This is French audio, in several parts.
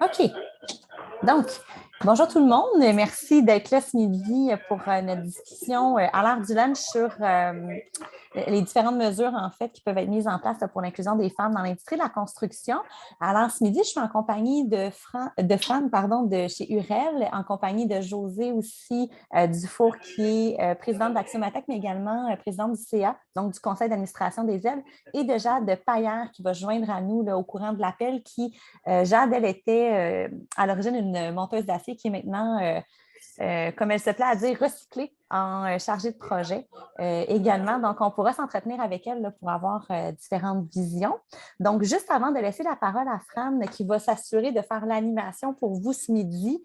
OK. Donc, bonjour tout le monde. Merci d'être là ce midi pour notre discussion à l'heure du lunch sur les différentes mesures en fait qui peuvent être mises en place pour l'inclusion des femmes dans l'industrie de la construction. Alors, ce midi, je suis en compagnie de Fran pardon, de chez Urel, en compagnie de Josée aussi Dufour, qui est présidente d'Axiomatec, mais également présidente du CA, donc du conseil d'administration des ailes, et de Jade Paillard qui va se joindre à nous là, au courant de l'appel, qui, Jade, elle était à l'origine une monteuse d'acier qui est maintenant, comme elle se plaît à dire, recyclée en chargée de projet également. Donc, on pourra s'entretenir avec elle là, pour avoir différentes visions. Donc, juste avant de laisser la parole à Fran, qui va s'assurer de faire l'animation pour vous ce midi,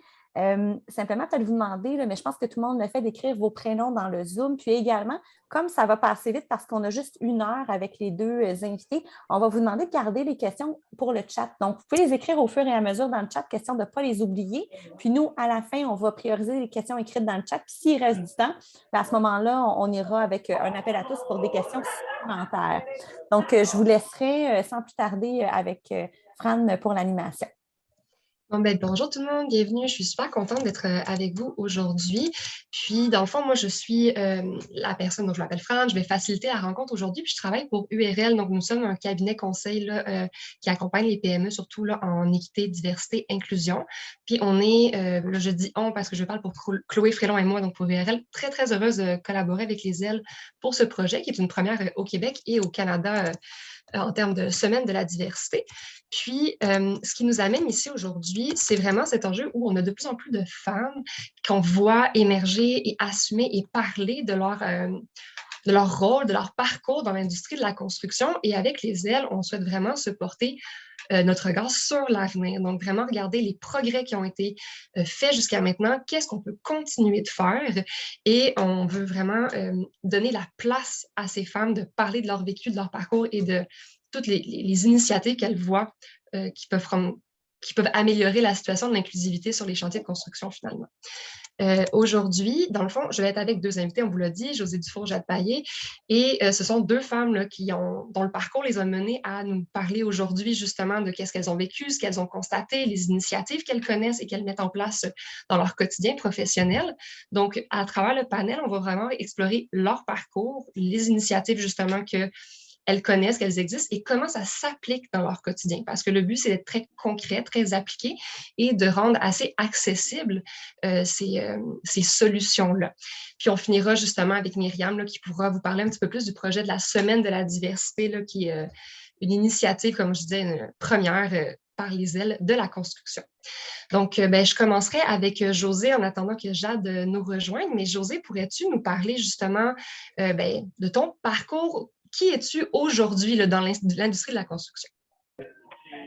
simplement peut-être vous demander, là, mais je pense que tout le monde le fait, d'écrire vos prénoms dans le Zoom. Puis également, comme ça va passer vite parce qu'on a juste 1 heure avec les deux invités, on va vous demander de garder les questions pour le chat. Donc, vous pouvez les écrire au fur et à mesure dans le chat, question de ne pas les oublier. Puis nous, à la fin, on va prioriser les questions écrites dans le chat. Puis s'il reste du temps, à ce moment-là, on ira avec un appel à tous pour des questions supplémentaires. Donc, je vous laisserai sans plus tarder avec Fran pour l'animation. Bon, bonjour tout le monde, bienvenue. Je suis super contente d'être avec vous aujourd'hui. Puis, dans le fond, moi, je suis la personne dont je m'appelle Fran. Je vais faciliter la rencontre aujourd'hui. Puis, je travaille pour URL. Donc, nous sommes un cabinet conseil là, qui accompagne les PME, surtout là, en équité, diversité, inclusion. Puis, on est, là, je dis on parce que je parle pour Chloé Frélon et moi, donc pour URL, très, très heureuse de collaborer avec les ailes pour ce projet qui est une première au Québec et au Canada en termes de semaine de la diversité. Puis, ce qui nous amène ici aujourd'hui, c'est vraiment cet enjeu où on a de plus en plus de femmes qu'on voit émerger et assumer et parler de leur rôle, de leur parcours dans l'industrie de la construction. Et avec les ailes, on souhaite vraiment se porter notre regard sur l'avenir. Donc, vraiment regarder les progrès qui ont été faits jusqu'à maintenant, qu'est-ce qu'on peut continuer de faire. Et on veut vraiment donner la place à ces femmes de parler de leur vécu, de leur parcours et de toutes les initiatives qu'elles voient qui peuvent améliorer la situation de l'inclusivité sur les chantiers de construction finalement. Aujourd'hui, dans le fond, je vais être avec deux invités, on vous l'a dit, Josée Dufour, Jade Paillé, et ce sont deux femmes là, dont le parcours les a menées à nous parler aujourd'hui justement de qu'est-ce qu'elles ont vécu, ce qu'elles ont constaté, les initiatives qu'elles connaissent et qu'elles mettent en place dans leur quotidien professionnel. Donc, à travers le panel, on va vraiment explorer leur parcours, les initiatives justement que elles connaissent, qu'elles existent et comment ça s'applique dans leur quotidien. Parce que le but, c'est d'être très concret, très appliqué et de rendre assez accessibles ces solutions-là. Puis on finira justement avec Myriam là, qui pourra vous parler un petit peu plus du projet de la Semaine de la diversité, là, qui est une initiative, comme je disais, une première par les ailes de la construction. Donc, je commencerai avec Josée en attendant que Jade nous rejoigne. Mais Josée, pourrais-tu nous parler justement de ton parcours? Qui es-tu aujourd'hui dans l'industrie de la construction?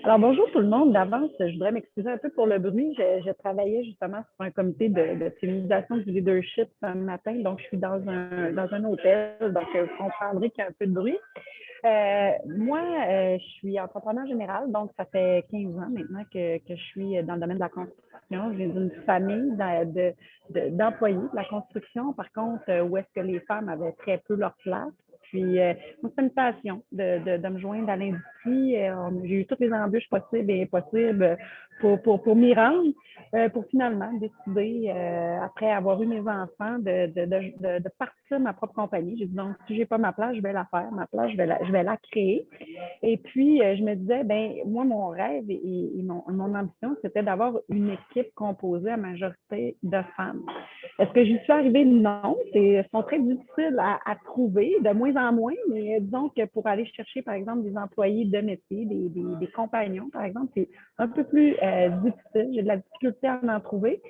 Alors, bonjour tout le monde. D'avance, je voudrais m'excuser un peu pour le bruit. Je travaillais justement sur un comité de féminisation du leadership ce matin, donc je suis dans un hôtel, donc vous comprendrez qu'il y a un peu de bruit. Moi, je suis entrepreneur général, donc ça fait 15 ans maintenant que je suis dans le domaine de la construction. J'ai une famille d'employés de la construction, par contre, où est-ce que les femmes avaient très peu leur place. Puis, moi, c'est une passion de me joindre à l'industrie. J'ai eu toutes les embûches possibles et impossibles pour m'y rendre, pour finalement décider, après avoir eu mes enfants, de partir ma propre compagnie. J'ai dit, donc, si je n'ai pas ma place, je vais la faire. Ma place, je vais la créer. Et puis, je me disais, moi, mon rêve et mon ambition, c'était d'avoir une équipe composée à majorité de femmes. Est-ce que j'y suis arrivée? Non. Elles sont très difficiles à trouver, de moins en moins, mais disons que pour aller chercher, par exemple, des employés de métier, des compagnons, par exemple, c'est un peu plus difficile. J'ai de la difficulté à en trouver.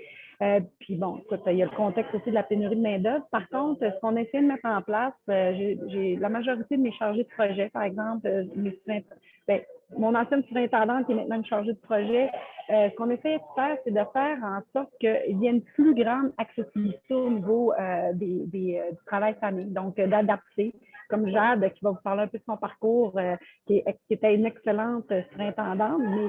Puis bon, écoute, il y a le contexte aussi de la pénurie de main-d'œuvre. Par contre, ce qu'on essaie de mettre en place, j'ai la majorité de mes chargés de projet, par exemple, mon ancienne surintendante qui est maintenant une chargée de projet, ce qu'on essaie de faire, c'est de faire en sorte qu'il y ait une plus grande accessibilité au niveau du travail famille, donc d'adapter, comme Jade qui va vous parler un peu de son parcours, qui était une excellente surintendante, mais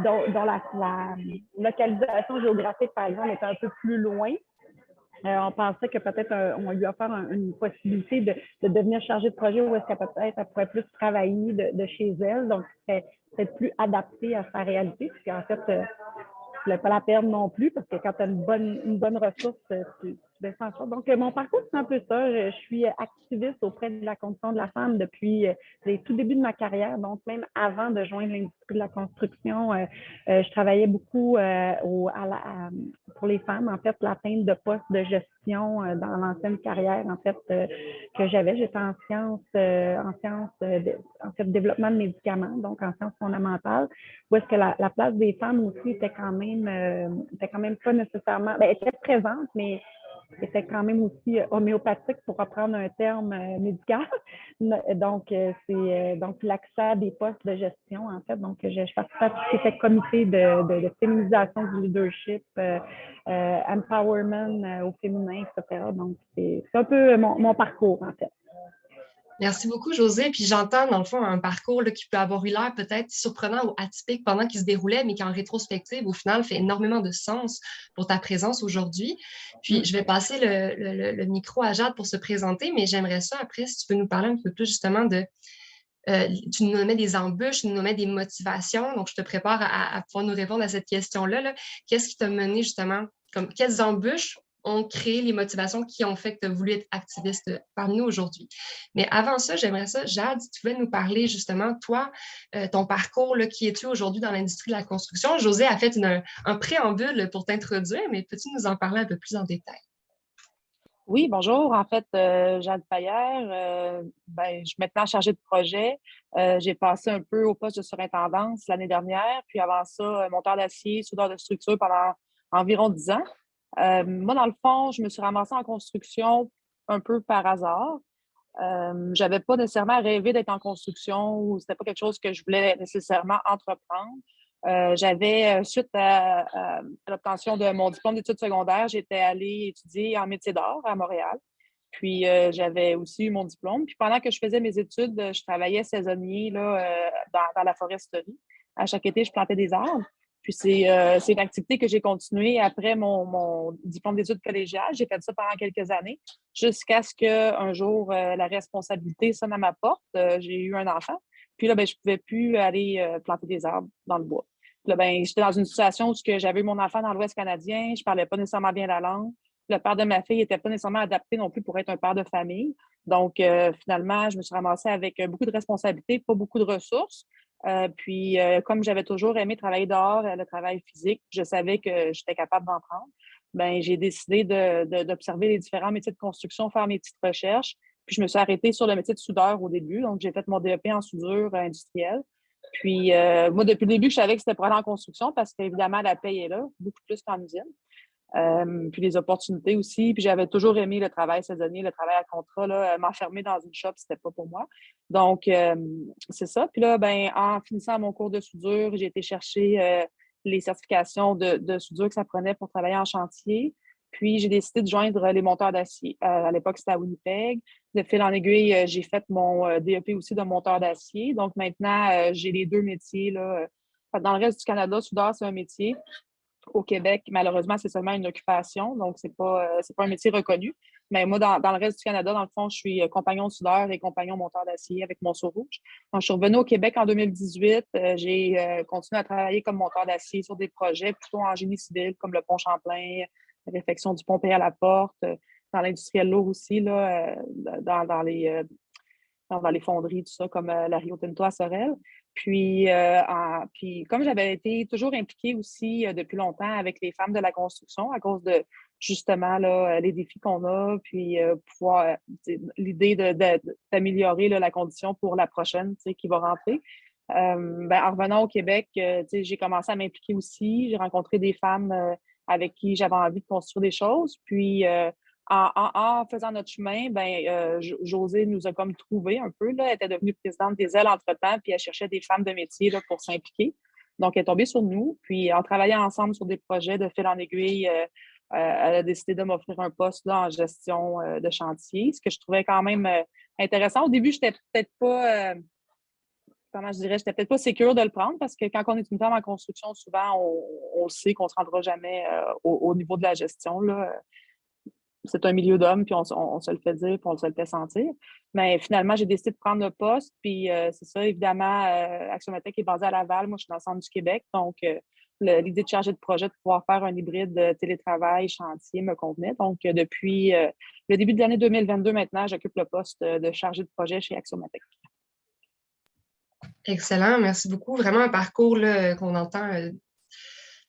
dont la localisation géographique, par exemple, est un peu plus loin. On pensait que peut-être on lui a offert une possibilité de devenir chargée de projet où est-ce qu'elle peut-être elle pourrait plus travailler de chez elle, donc c'est peut-être plus adapté à sa réalité, puisqu'en fait, je ne voulais pas la perdre non plus, parce que quand tu as une bonne ressource, tu descends ça. Donc, mon parcours, c'est un peu ça. Je suis activiste auprès de la condition de la femme depuis les tout débuts de ma carrière, donc même avant de joindre l'industrie de la construction. Je travaillais beaucoup pour les femmes, en fait, l'atteinte de postes de gestion dans l'ancienne carrière, en fait, que j'avais. J'étais en fait, développement de médicaments, donc en sciences fondamentales, où est-ce que la place des femmes aussi était quand même pas nécessairement, ben, était présente, mais était quand même aussi homéopathique pour reprendre un terme médical. Donc, donc l'accès à des postes de gestion, en fait. Donc, je participais à tout ce qui était comité de féminisation du leadership, empowerment au féminin, etc. Donc, c'est un peu mon parcours, en fait. Merci beaucoup, Josée. Puis j'entends, dans le fond, un parcours là, qui peut avoir eu l'air peut-être surprenant ou atypique pendant qu'il se déroulait, mais qui, en rétrospective, au final, fait énormément de sens pour ta présence aujourd'hui. Puis je vais passer le micro à Jade pour se présenter, mais j'aimerais ça, après, si tu peux nous parler un peu plus justement de... tu nous nommais des embûches, tu nous nommais des motivations, donc je te prépare à pouvoir nous répondre à cette question-là. Là. Qu'est-ce qui t'a mené justement, comme quelles embûches ont créé les motivations qui ont fait que tu as voulu être activiste parmi nous aujourd'hui. Mais avant ça, j'aimerais ça, Jade, si tu pouvais nous parler justement, toi, ton parcours, là, qui es-tu aujourd'hui dans l'industrie de la construction? Josée a fait un préambule pour t'introduire, mais peux-tu nous en parler un peu plus en détail? Oui, bonjour. En fait, Jade Paillère, je suis maintenant chargée de projet. J'ai passé un peu au poste de surintendance l'année dernière, puis avant ça, monteur d'acier, soudeur de structure pendant environ 10 ans. Moi, dans le fond, je me suis ramassée en construction un peu par hasard. J'avais pas nécessairement rêvé d'être en construction ou c'était pas quelque chose que je voulais nécessairement entreprendre. Suite à l'obtention de mon diplôme d'études secondaires, j'étais allée étudier en métier d'art à Montréal. Puis, j'avais aussi eu mon diplôme. Puis, pendant que je faisais mes études, je travaillais saisonnier là, dans la foresterie. À chaque été, je plantais des arbres. Puis, c'est une activité que j'ai continuée après mon diplôme d'études collégiales. J'ai fait ça pendant quelques années jusqu'à ce qu'un jour, la responsabilité sonne à ma porte. J'ai eu un enfant. Puis là, je ne pouvais plus aller planter des arbres dans le bois. Puis là, j'étais dans une situation où j'avais eu mon enfant dans l'Ouest canadien. Je ne parlais pas nécessairement bien la langue. Le père de ma fille n'était pas nécessairement adapté non plus pour être un père de famille. Donc, finalement, je me suis ramassée avec beaucoup de responsabilités, pas beaucoup de ressources. Puis, comme j'avais toujours aimé travailler dehors, le travail physique, je savais que j'étais capable d'en prendre. J'ai décidé d'observer les différents métiers de construction, faire mes petites recherches. Puis, je me suis arrêtée sur le métier de soudeur au début. Donc, j'ai fait mon DEP en soudure industrielle. Puis, moi, depuis le début, je savais que c'était pour aller en construction parce qu'évidemment, la paye est là, beaucoup plus qu'en usine. Puis les opportunités aussi. Puis j'avais toujours aimé le travail saisonnier, le travail à contrat. M'enfermer dans une shop, c'était pas pour moi. Donc, c'est ça. Puis là, en finissant mon cours de soudure, j'ai été chercher les certifications de soudure que ça prenait pour travailler en chantier. Puis, j'ai décidé de joindre les monteurs d'acier. À l'époque, c'était à Winnipeg. De fil en aiguille, j'ai fait mon DEP aussi de monteur d'acier. Donc, maintenant, j'ai les deux métiers. Là. Dans le reste du Canada, soudeur, c'est un métier. Au Québec, malheureusement, c'est seulement une occupation, donc c'est pas un métier reconnu. Mais moi, dans le reste du Canada, dans le fond, je suis compagnon soudeur et compagnon monteur d'acier avec mon seau rouge. Donc, je suis revenue au Québec en 2018. J'ai continué à travailler comme monteur d'acier sur des projets plutôt en génie civil, comme le pont Champlain, la réfection du pont Pay-à-la-Porte, dans l'industriel lourd aussi, là, dans les fonderies, tout ça, comme la Rio Tinto à Sorel. Puis comme j'avais été toujours impliquée aussi depuis longtemps avec les femmes de la construction à cause de justement là, les défis qu'on a, puis pouvoir l'idée d'améliorer la condition pour la prochaine qui va rentrer. En revenant au Québec, j'ai commencé à m'impliquer aussi. J'ai rencontré des femmes avec qui j'avais envie de construire des choses. Puis en faisant notre chemin, Josée nous a comme trouvé un peu. Là. Elle était devenue présidente des ailes entre-temps, puis elle cherchait des femmes de métier là, pour s'impliquer. Donc, elle est tombée sur nous. Puis, en travaillant ensemble sur des projets de fil en aiguille, elle a décidé de m'offrir un poste là, en gestion de chantier, ce que je trouvais quand même intéressant. Au début, j'étais peut-être pas, j'étais peut-être pas sécure de le prendre parce que quand on est une femme en construction, souvent, on sait qu'on ne se rendra jamais au niveau de la gestion. Là. c'est un milieu d'hommes, puis on se le fait dire, puis on se le fait sentir. Mais finalement, j'ai décidé de prendre le poste, puis c'est ça, évidemment, Axiomatech est basé à Laval. Moi, je suis dans le centre du Québec, donc l'idée de charger de projet, de pouvoir faire un hybride de télétravail, chantier me convenait. Donc, depuis le début de l'année 2022, maintenant, j'occupe le poste de chargé de projet chez Axiomatech. Excellent, merci beaucoup. Vraiment un parcours là, qu'on entend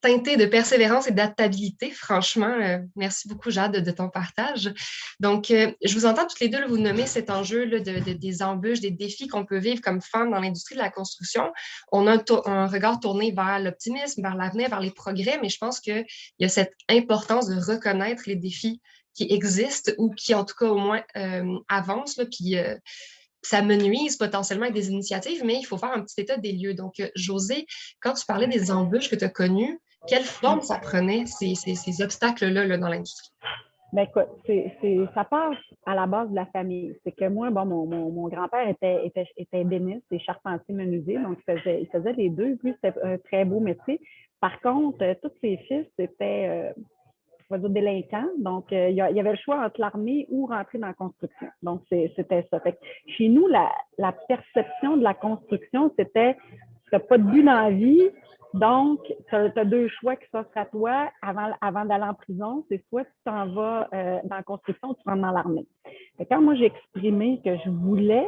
teinté de persévérance et d'adaptabilité. Franchement, merci beaucoup, Jade, de ton partage. Donc, je vous entends toutes les deux là, vous nommer cet enjeu là, des embûches, des défis qu'on peut vivre comme femmes dans l'industrie de la construction. On a un regard tourné vers l'optimisme, vers l'avenir, vers les progrès, mais je pense qu'il y a cette importance de reconnaître les défis qui existent ou qui, en tout cas, au moins, avancent, là, puis ça me nuise potentiellement avec des initiatives, mais il faut faire un petit état des lieux. Donc, Josée, quand tu parlais des embûches que tu as connues, quelle forme ça prenait, ces obstacles-là là, dans l'industrie? Ben écoute, ça part à la base de la famille. C'est que moi, bon, mon grand-père était ébéniste et charpentier menuisier, donc il faisait les deux. Lui, c'était un très beau métier. Par contre, tous ses fils étaient, on va dire, délinquants. Donc, il y avait le choix entre l'armée ou rentrer dans la construction. Donc, c'était ça. Fait que chez nous, la perception de la construction, c'était tu n'as pas de but dans la vie, donc tu as deux choix qui s'offrent à toi avant d'aller en prison. C'est soit tu t'en vas dans la construction ou tu rentres dans l'armée. Quand moi, j'ai exprimé que je voulais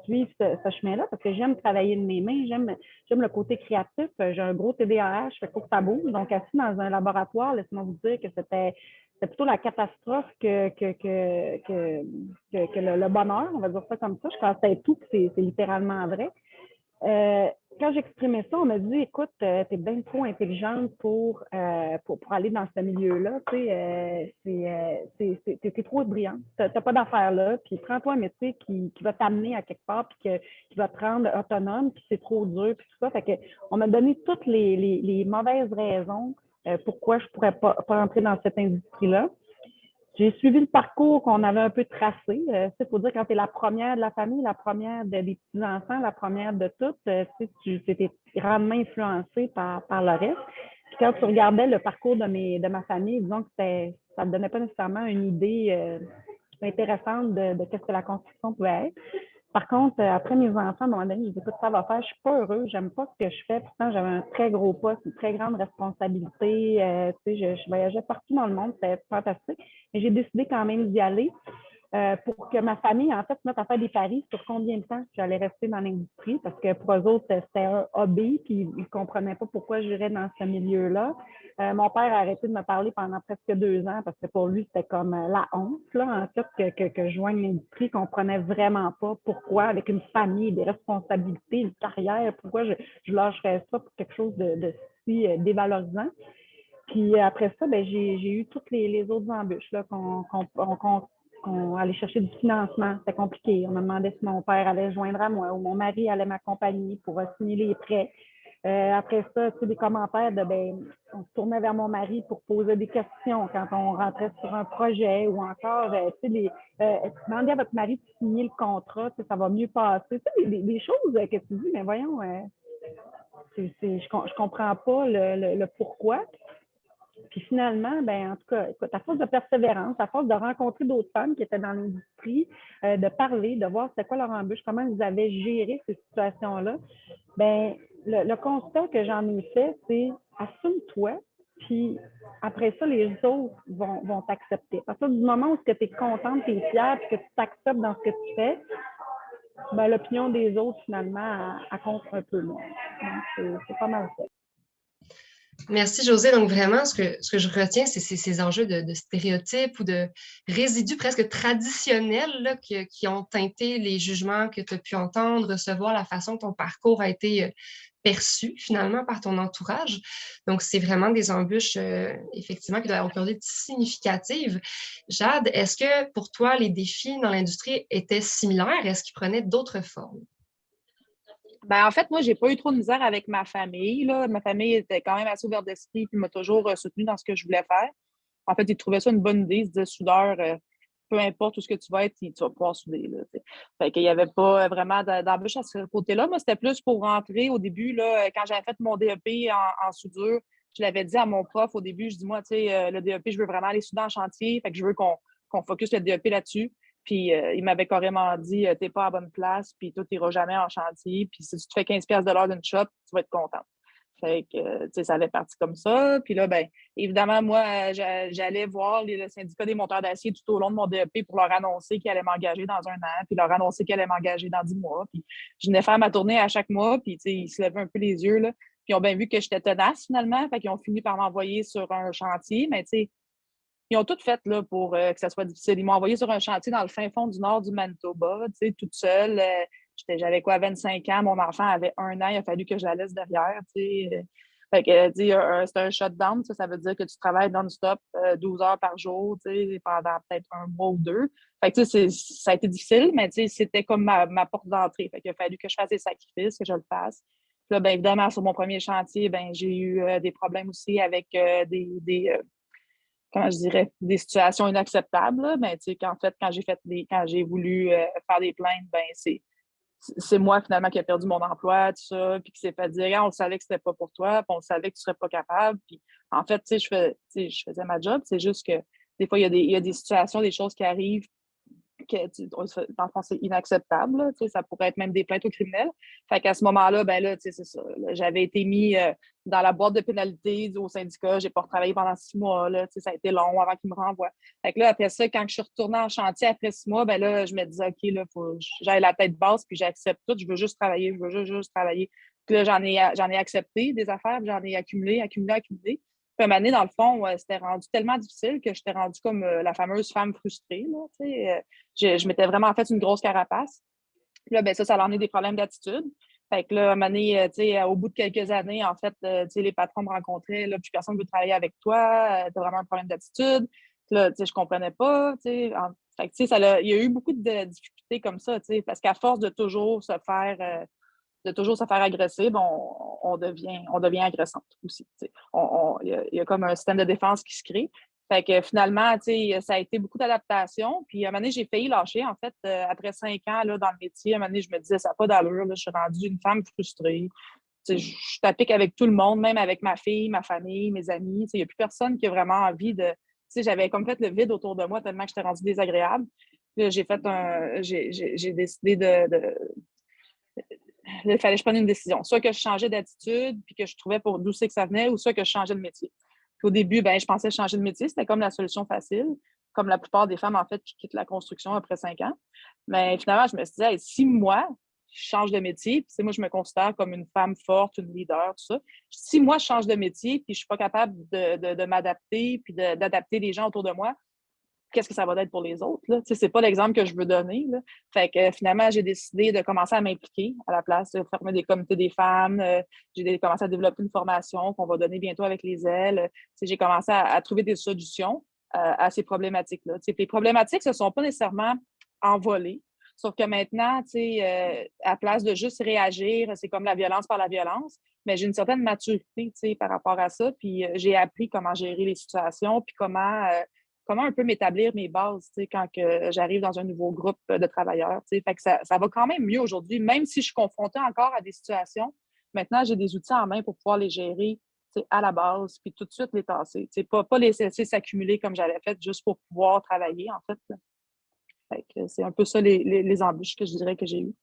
suivre ce chemin-là, parce que j'aime travailler de mes mains, j'aime le côté créatif. J'ai un gros TDAH, fait faut que ça bouge. Donc, assis dans un laboratoire, laisse-moi vous dire que c'était plutôt la catastrophe que le bonheur, on va dire ça comme ça. Je pensais tout, que c'est littéralement vrai. Quand j'exprimais ça, on m'a dit, écoute, tu es bien trop intelligente pour aller dans ce milieu-là. Tu es trop brillante. Tu n'as pas d'affaires là. Puis prends-toi un métier qui va t'amener à quelque part, puis qui va te rendre autonome, puis c'est trop dur, puis tout ça. Fait que, on m'a donné toutes les mauvaises raisons pourquoi je ne pourrais pas entrer dans cette industrie-là. J'ai suivi le parcours qu'on avait un peu tracé. Il faut dire quand tu es la première de la famille, la première des petits-enfants, la première de toutes, tu étais grandement influencé par le reste. Puis quand tu regardais le parcours de ma famille, disons que ça ne te donnait pas nécessairement une idée intéressante de ce que la construction pouvait être. Par contre, après mes enfants, à un moment donné, je dis, écoute, ça va faire, je suis pas heureuse, j'aime pas ce que je fais. Pourtant, j'avais un très gros poste, une très grande responsabilité. Je voyageais partout dans le monde, c'était fantastique. Mais j'ai décidé quand même d'y aller pour que ma famille, en fait, se mette à faire des paris sur combien de temps j'allais rester dans l'industrie, parce que pour eux autres, c'était un hobby, puis ils ne comprenaient pas pourquoi j'irais dans ce milieu-là. Mon père a arrêté de me parler pendant presque 2 ans, parce que pour lui, c'était comme la honte, là, en fait, que je joigne l'industrie. Il ne comprenait vraiment pas pourquoi, avec une famille, des responsabilités, une carrière, pourquoi je lâcherais ça pour quelque chose de si dévalorisant. Puis après ça, ben, j'ai eu toutes les autres embûches là, qu'on allait chercher du financement. C'était compliqué. On me demandait si mon père allait joindre à moi ou mon mari allait m'accompagner pour signer les prêts. Après ça, tu sais, des commentaires on se tournait vers mon mari pour poser des questions quand on rentrait sur un projet ou encore, tu sais, demandez à votre mari de signer le contrat, ça va mieux passer. Tu sais, des choses que tu dis, mais voyons, je comprends pas le pourquoi. Puis finalement, ben en tout cas, écoute, à force de persévérance, à force de rencontrer d'autres femmes qui étaient dans l'industrie, de parler, de voir c'était quoi leur embûche, comment ils avaient géré ces situations-là, ben le constat que j'en ai fait, c'est assume-toi, puis après ça, les autres vont t'accepter. À partir du moment où tu es contente, tu es fière, puis que tu t'acceptes dans ce que tu fais, ben, l'opinion des autres, finalement, elle compte un peu moins. Donc, c'est pas mal ça. Merci, Josée. Donc, vraiment, ce que je retiens, c'est ces enjeux de stéréotypes ou de résidus presque traditionnels là, qui ont teinté les jugements que tu as pu entendre, recevoir, la façon dont ton parcours a été perçu finalement par ton entourage. Donc, c'est vraiment des embûches, effectivement, qui doivent avoir été significatives. Jade, est-ce que pour toi, les défis dans l'industrie étaient similaires? Est-ce qu'ils prenaient d'autres formes? Ben, en fait, moi, j'ai pas eu trop de misère avec ma famille, là. Ma famille était quand même assez ouverte d'esprit et m'a toujours soutenue dans ce que je voulais faire. En fait, ils trouvaient ça une bonne idée. Ils se disaient, soudeur, peu importe où ce que tu vas être, tu vas pouvoir souder, là, t'sais. Fait qu'il n'y avait pas vraiment d'embûche à ce côté-là. Moi, c'était plus pour rentrer au début, là, quand j'avais fait mon DEP en soudure. Je l'avais dit à mon prof au début, je dis, moi, tu sais, le DEP, je veux vraiment aller souder en chantier. Fait que je veux qu'on qu'on focus le DEP là-dessus. Puis il m'avait carrément dit « T'es pas à la bonne place, puis toi, t'iras jamais en chantier. Puis si tu te fais 15$ de l'heure d'une shop, tu vas être contente. » Fait que, tu sais, ça avait parti comme ça. Puis là, ben évidemment, moi, j'allais voir le syndicat des monteurs d'acier tout au long de mon DEP pour leur annoncer qu'ils allaient m'engager dans un an, puis leur annoncer qu'ils allaient m'engager dans 10 mois. Puis je venais faire ma tournée à chaque mois, puis, tu sais, ils se levaient un peu les yeux, là. Puis ils ont bien vu que j'étais tenace, finalement. Fait qu'ils ont fini par m'envoyer sur un chantier. Mais, tu sais, ils ont tout fait là, pour que ça soit difficile. Ils m'ont envoyé sur un chantier dans le fin fond du nord du Manitoba, tu sais, toute seule. J'avais quoi, 25 ans, mon enfant avait 1 an, il a fallu que je la laisse derrière, tu sais. Fait qu'elle dit, c'est un shutdown, ça veut dire que tu travailles non-stop 12 heures par jour, tu sais, pendant peut-être 1 mois ou 2. Fait que, tu sais, ça a été difficile, mais tu sais, c'était comme ma porte d'entrée. Fait qu'il a fallu que je fasse des sacrifices, que je le fasse. Puis là, bien évidemment, sur mon premier chantier, ben j'ai eu des problèmes aussi avec comment je dirais, des situations inacceptables. Là. Mais tu sais, qu'en fait, quand j'ai voulu faire des plaintes, ben c'est moi finalement qui ai perdu mon emploi, tout ça, puis qui s'est fait dire, ah, on savait que c'était pas pour toi, puis on savait que tu serais pas capable. Puis en fait, tu sais, je faisais ma job. C'est juste que des fois, il y a des situations, des choses qui arrivent dans le fond, c'est inacceptable. Là, ça pourrait être même des plaintes au criminel. Fait qu'à ce moment-là, ben là, c'est ça. Là, j'avais été mis dans la boîte de pénalité au syndicat. J'ai pas retravaillé pendant 6 mois. Là, ça a été long avant qu'ils me renvoient. Fait que là, après ça, quand je suis retournée en chantier après 6 mois, ben là, je me disais, OK, là, faut que j'aille la tête basse, puis j'accepte tout. Je veux juste travailler. Je veux juste travailler. Puis là, j'en ai accepté des affaires, puis j'en ai accumulé. Puis, à un moment donné, dans le fond, c'était rendu tellement difficile que j'étais rendue comme la fameuse femme frustrée. Là, je m'étais vraiment fait une grosse carapace. Puis là, ben, ça a amené des problèmes d'attitude. Fait que là, à un moment donné, au bout de quelques années, en fait, les patrons me rencontraient, là, plus personne ne veut travailler avec toi, tu as vraiment un problème d'attitude. Puis là, je comprenais pas. Fait que, il y a eu beaucoup de difficultés comme ça, parce qu'à force de toujours se faire agresser, on devient agressante aussi. Il y a comme un système de défense qui se crée. Fait que finalement, ça a été beaucoup d'adaptation. Puis à un moment donné, j'ai failli lâcher. En fait, après 5 ans là, dans le métier, à un moment donné, je me disais, ça n'a pas d'allure. Là, je suis rendue une femme frustrée. Je tapique avec tout le monde, même avec ma fille, ma famille, mes amis. Il n'y a plus personne qui a vraiment envie de. J'avais comme fait le vide autour de moi tellement que j'étais rendue désagréable. Puis là, j'ai décidé il fallait que je prenne une décision. Soit que je changeais d'attitude, puis que je trouvais pour d'où c'est que ça venait, ou soit que je changeais de métier. Puis au début, je pensais changer de métier. C'était comme la solution facile, comme la plupart des femmes, en fait, qui quittent la construction après 5 ans. Mais finalement, je me suis dit, hey, si moi, je change de métier, puis moi, je me considère comme une femme forte, une leader, tout ça. Si moi, je change de métier, puis je ne suis pas capable de m'adapter, puis d'adapter les gens autour de moi, qu'est-ce que ça va être pour les autres? Ce n'est pas l'exemple que je veux donner. Là. Fait que finalement, j'ai décidé de commencer à m'impliquer à la place de former des comités des femmes. J'ai commencé à développer une formation qu'on va donner bientôt avec les ailes. J'ai commencé à trouver des solutions à ces problématiques-là. Les problématiques ne se sont pas nécessairement envolées. Sauf que maintenant, à place de juste réagir, c'est comme la violence par la violence, mais j'ai une certaine maturité par rapport à ça. Puis j'ai appris comment gérer les situations, puis comment un peu m'établir mes bases quand j'arrive dans un nouveau groupe de travailleurs. Fait que ça va quand même mieux aujourd'hui, même si je suis confrontée encore à des situations. Maintenant, j'ai des outils en main pour pouvoir les gérer à la base, puis tout de suite les tasser. Pas les laisser s'accumuler comme j'avais fait juste pour pouvoir travailler, en fait. Fait que c'est un peu ça les embûches que je dirais que j'ai eues.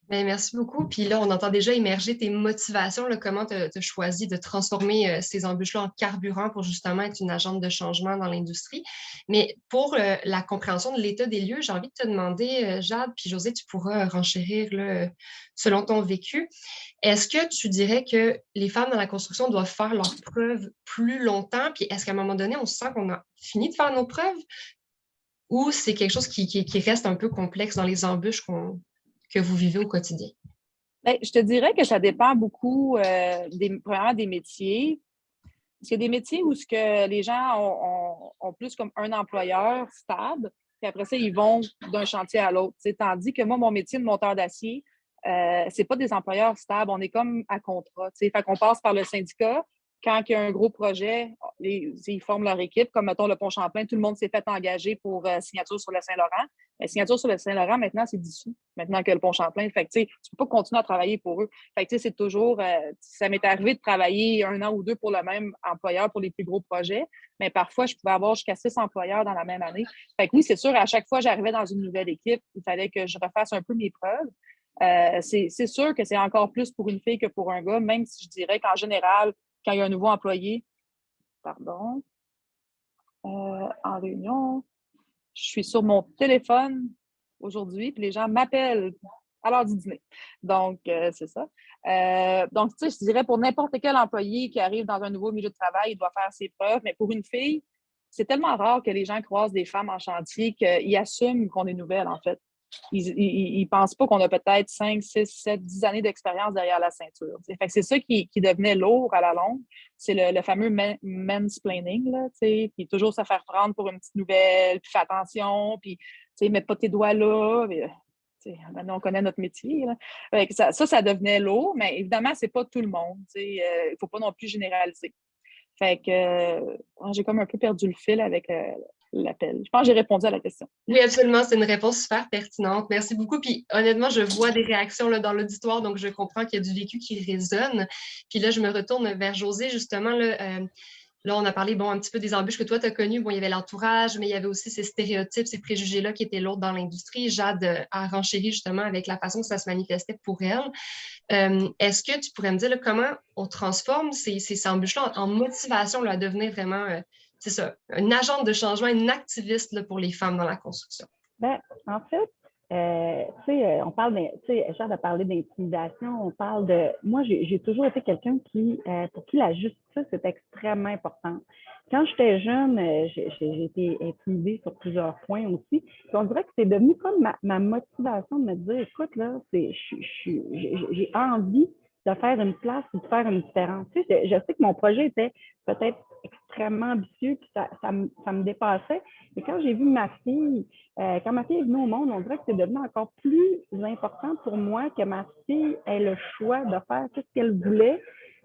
Bien, merci beaucoup. Puis là, on entend déjà émerger tes motivations, là, comment tu as choisi de transformer ces embûches-là en carburant pour justement être une agente de changement dans l'industrie. Mais pour la compréhension de l'état des lieux, j'ai envie de te demander, Jade, puis Josée, tu pourras renchérir là, selon ton vécu. Est-ce que tu dirais que les femmes dans la construction doivent faire leurs preuves plus longtemps? Puis est-ce qu'à un moment donné, on se sent qu'on a fini de faire nos preuves? Ou c'est quelque chose qui reste un peu complexe dans les embûches que vous vivez au quotidien? Bien, je te dirais que ça dépend beaucoup, premièrement, des métiers. Parce qu'il y a des métiers où les gens ont plus comme un employeur stable, puis après ça, ils vont d'un chantier à l'autre. Tandis que moi, mon métier de monteur d'acier, c'est pas des employeurs stables, on est comme à contrat. Fait qu'on passe par le syndicat, quand il y a un gros projet, ils forment leur équipe, comme mettons le Pont Champlain, tout le monde s'est fait engager pour signature sur le Saint-Laurent. Mais signature sur le Saint-Laurent, maintenant, c'est dissous, maintenant que le Pont Champlain. Fait que, tu ne peux pas continuer à travailler pour eux. Fait que, c'est toujours, ça m'est arrivé de travailler 1 an ou 2 pour le même employeur pour les plus gros projets, mais parfois, je pouvais avoir jusqu'à 6 employeurs dans la même année. Fait que oui, c'est sûr, à chaque fois que j'arrivais dans une nouvelle équipe, il fallait que je refasse un peu mes preuves. C'est sûr que c'est encore plus pour une fille que pour un gars, même si je dirais qu'en général, quand il y a un nouveau employé, en réunion, je suis sur mon téléphone aujourd'hui, puis les gens m'appellent à l'heure du dîner. Donc, c'est ça. Donc, tu sais, je dirais pour n'importe quel employé qui arrive dans un nouveau milieu de travail, il doit faire ses preuves, mais pour une fille, c'est tellement rare que les gens croisent des femmes en chantier qu'ils assument qu'on est nouvelle, en fait. Ils pensent pas qu'on a peut-être 5, 6, 7, 10 années d'expérience derrière la ceinture. Fait que c'est ça qui devenait lourd à la longue. C'est le fameux mansplaining, là, puis toujours se faire prendre pour une petite nouvelle, puis fais attention, puis mets pas tes doigts là. Puis, maintenant, on connaît notre métier. Là. Fait que ça devenait lourd, mais évidemment, c'est pas tout le monde. Il ne faut pas non plus généraliser. Fait que j'ai comme un peu perdu le fil avec l'appel. Je pense que j'ai répondu à la question. Oui, absolument. C'est une réponse super pertinente. Merci beaucoup. Puis honnêtement, je vois des réactions là, dans l'auditoire, donc je comprends qu'il y a du vécu qui résonne. Puis là, je me retourne vers Josée, justement. Là, on a parlé un petit peu des embûches que toi, tu as connues. Bon, il y avait l'entourage, mais il y avait aussi ces stéréotypes, ces préjugés-là qui étaient lourds dans l'industrie. Jade a renchéri justement avec la façon que ça se manifestait pour elle. Est-ce que tu pourrais me dire là, comment on transforme ces embûches-là en motivation là, à devenir vraiment, c'est ça, une agente de changement, une activiste là, pour les femmes dans la construction? Ben, en fait, on parle, Jade a parlé d'intimidation, on parle de... Moi, j'ai toujours été quelqu'un pour qui la justice est extrêmement importante. Quand j'étais jeune, j'ai été intimidée sur plusieurs points aussi. Puis on dirait que c'est devenu comme ma motivation de me dire, écoute, là, j'ai envie de faire une place ou de faire une différence. Tu sais, je sais que mon projet était peut-être extrêmement ambitieux, puis ça me dépassait. Mais quand j'ai vu ma fille, quand ma fille est venue au monde, on dirait que c'est devenu encore plus important pour moi que ma fille ait le choix de faire ce qu'elle voulait,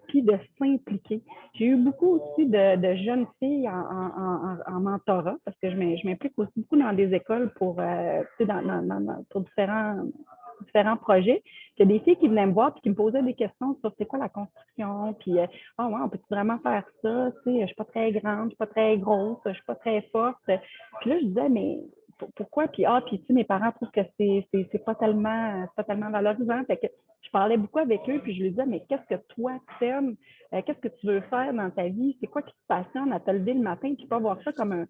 puis de s'impliquer. J'ai eu beaucoup aussi de jeunes filles en mentorat, parce que je m'implique aussi beaucoup dans des écoles pour différents projets. Il y a des filles qui venaient me voir et qui me posaient des questions sur c'est quoi la construction, puis oh, ouais, on peut vraiment faire ça, tu sais, je suis pas très grande, je suis pas très grosse, je suis pas très forte. Puis là, je disais, mais pourquoi? Puis tu sais, mes parents trouvent que c'est pas tellement valorisant. Fait que je parlais beaucoup avec eux, puis je lui disais, mais qu'est-ce que toi t'aimes? Qu'est-ce que tu veux faire dans ta vie? C'est quoi qui te passionne à te lever le matin? Puis pas voir ça comme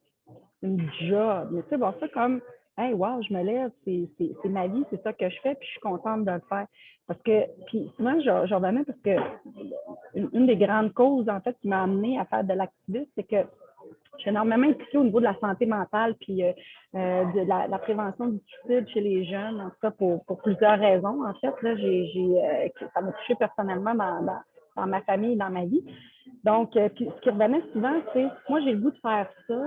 une job, mais tu sais, voir ça comme hey, wow, je me lève, c'est ma vie, c'est ça que je fais, puis je suis contente de le faire. Parce que, puis souvent, je revenais parce que une des grandes causes, en fait, qui m'a amenée à faire de l'activisme, c'est que je suis énormément impliquée au niveau de la santé mentale, puis de la prévention du suicide chez les jeunes, en tout cas pour plusieurs raisons. En fait, là, ça m'a touchée personnellement dans ma famille et dans ma vie. Donc, puis ce qui revenait souvent, c'est moi, j'ai le goût de faire ça,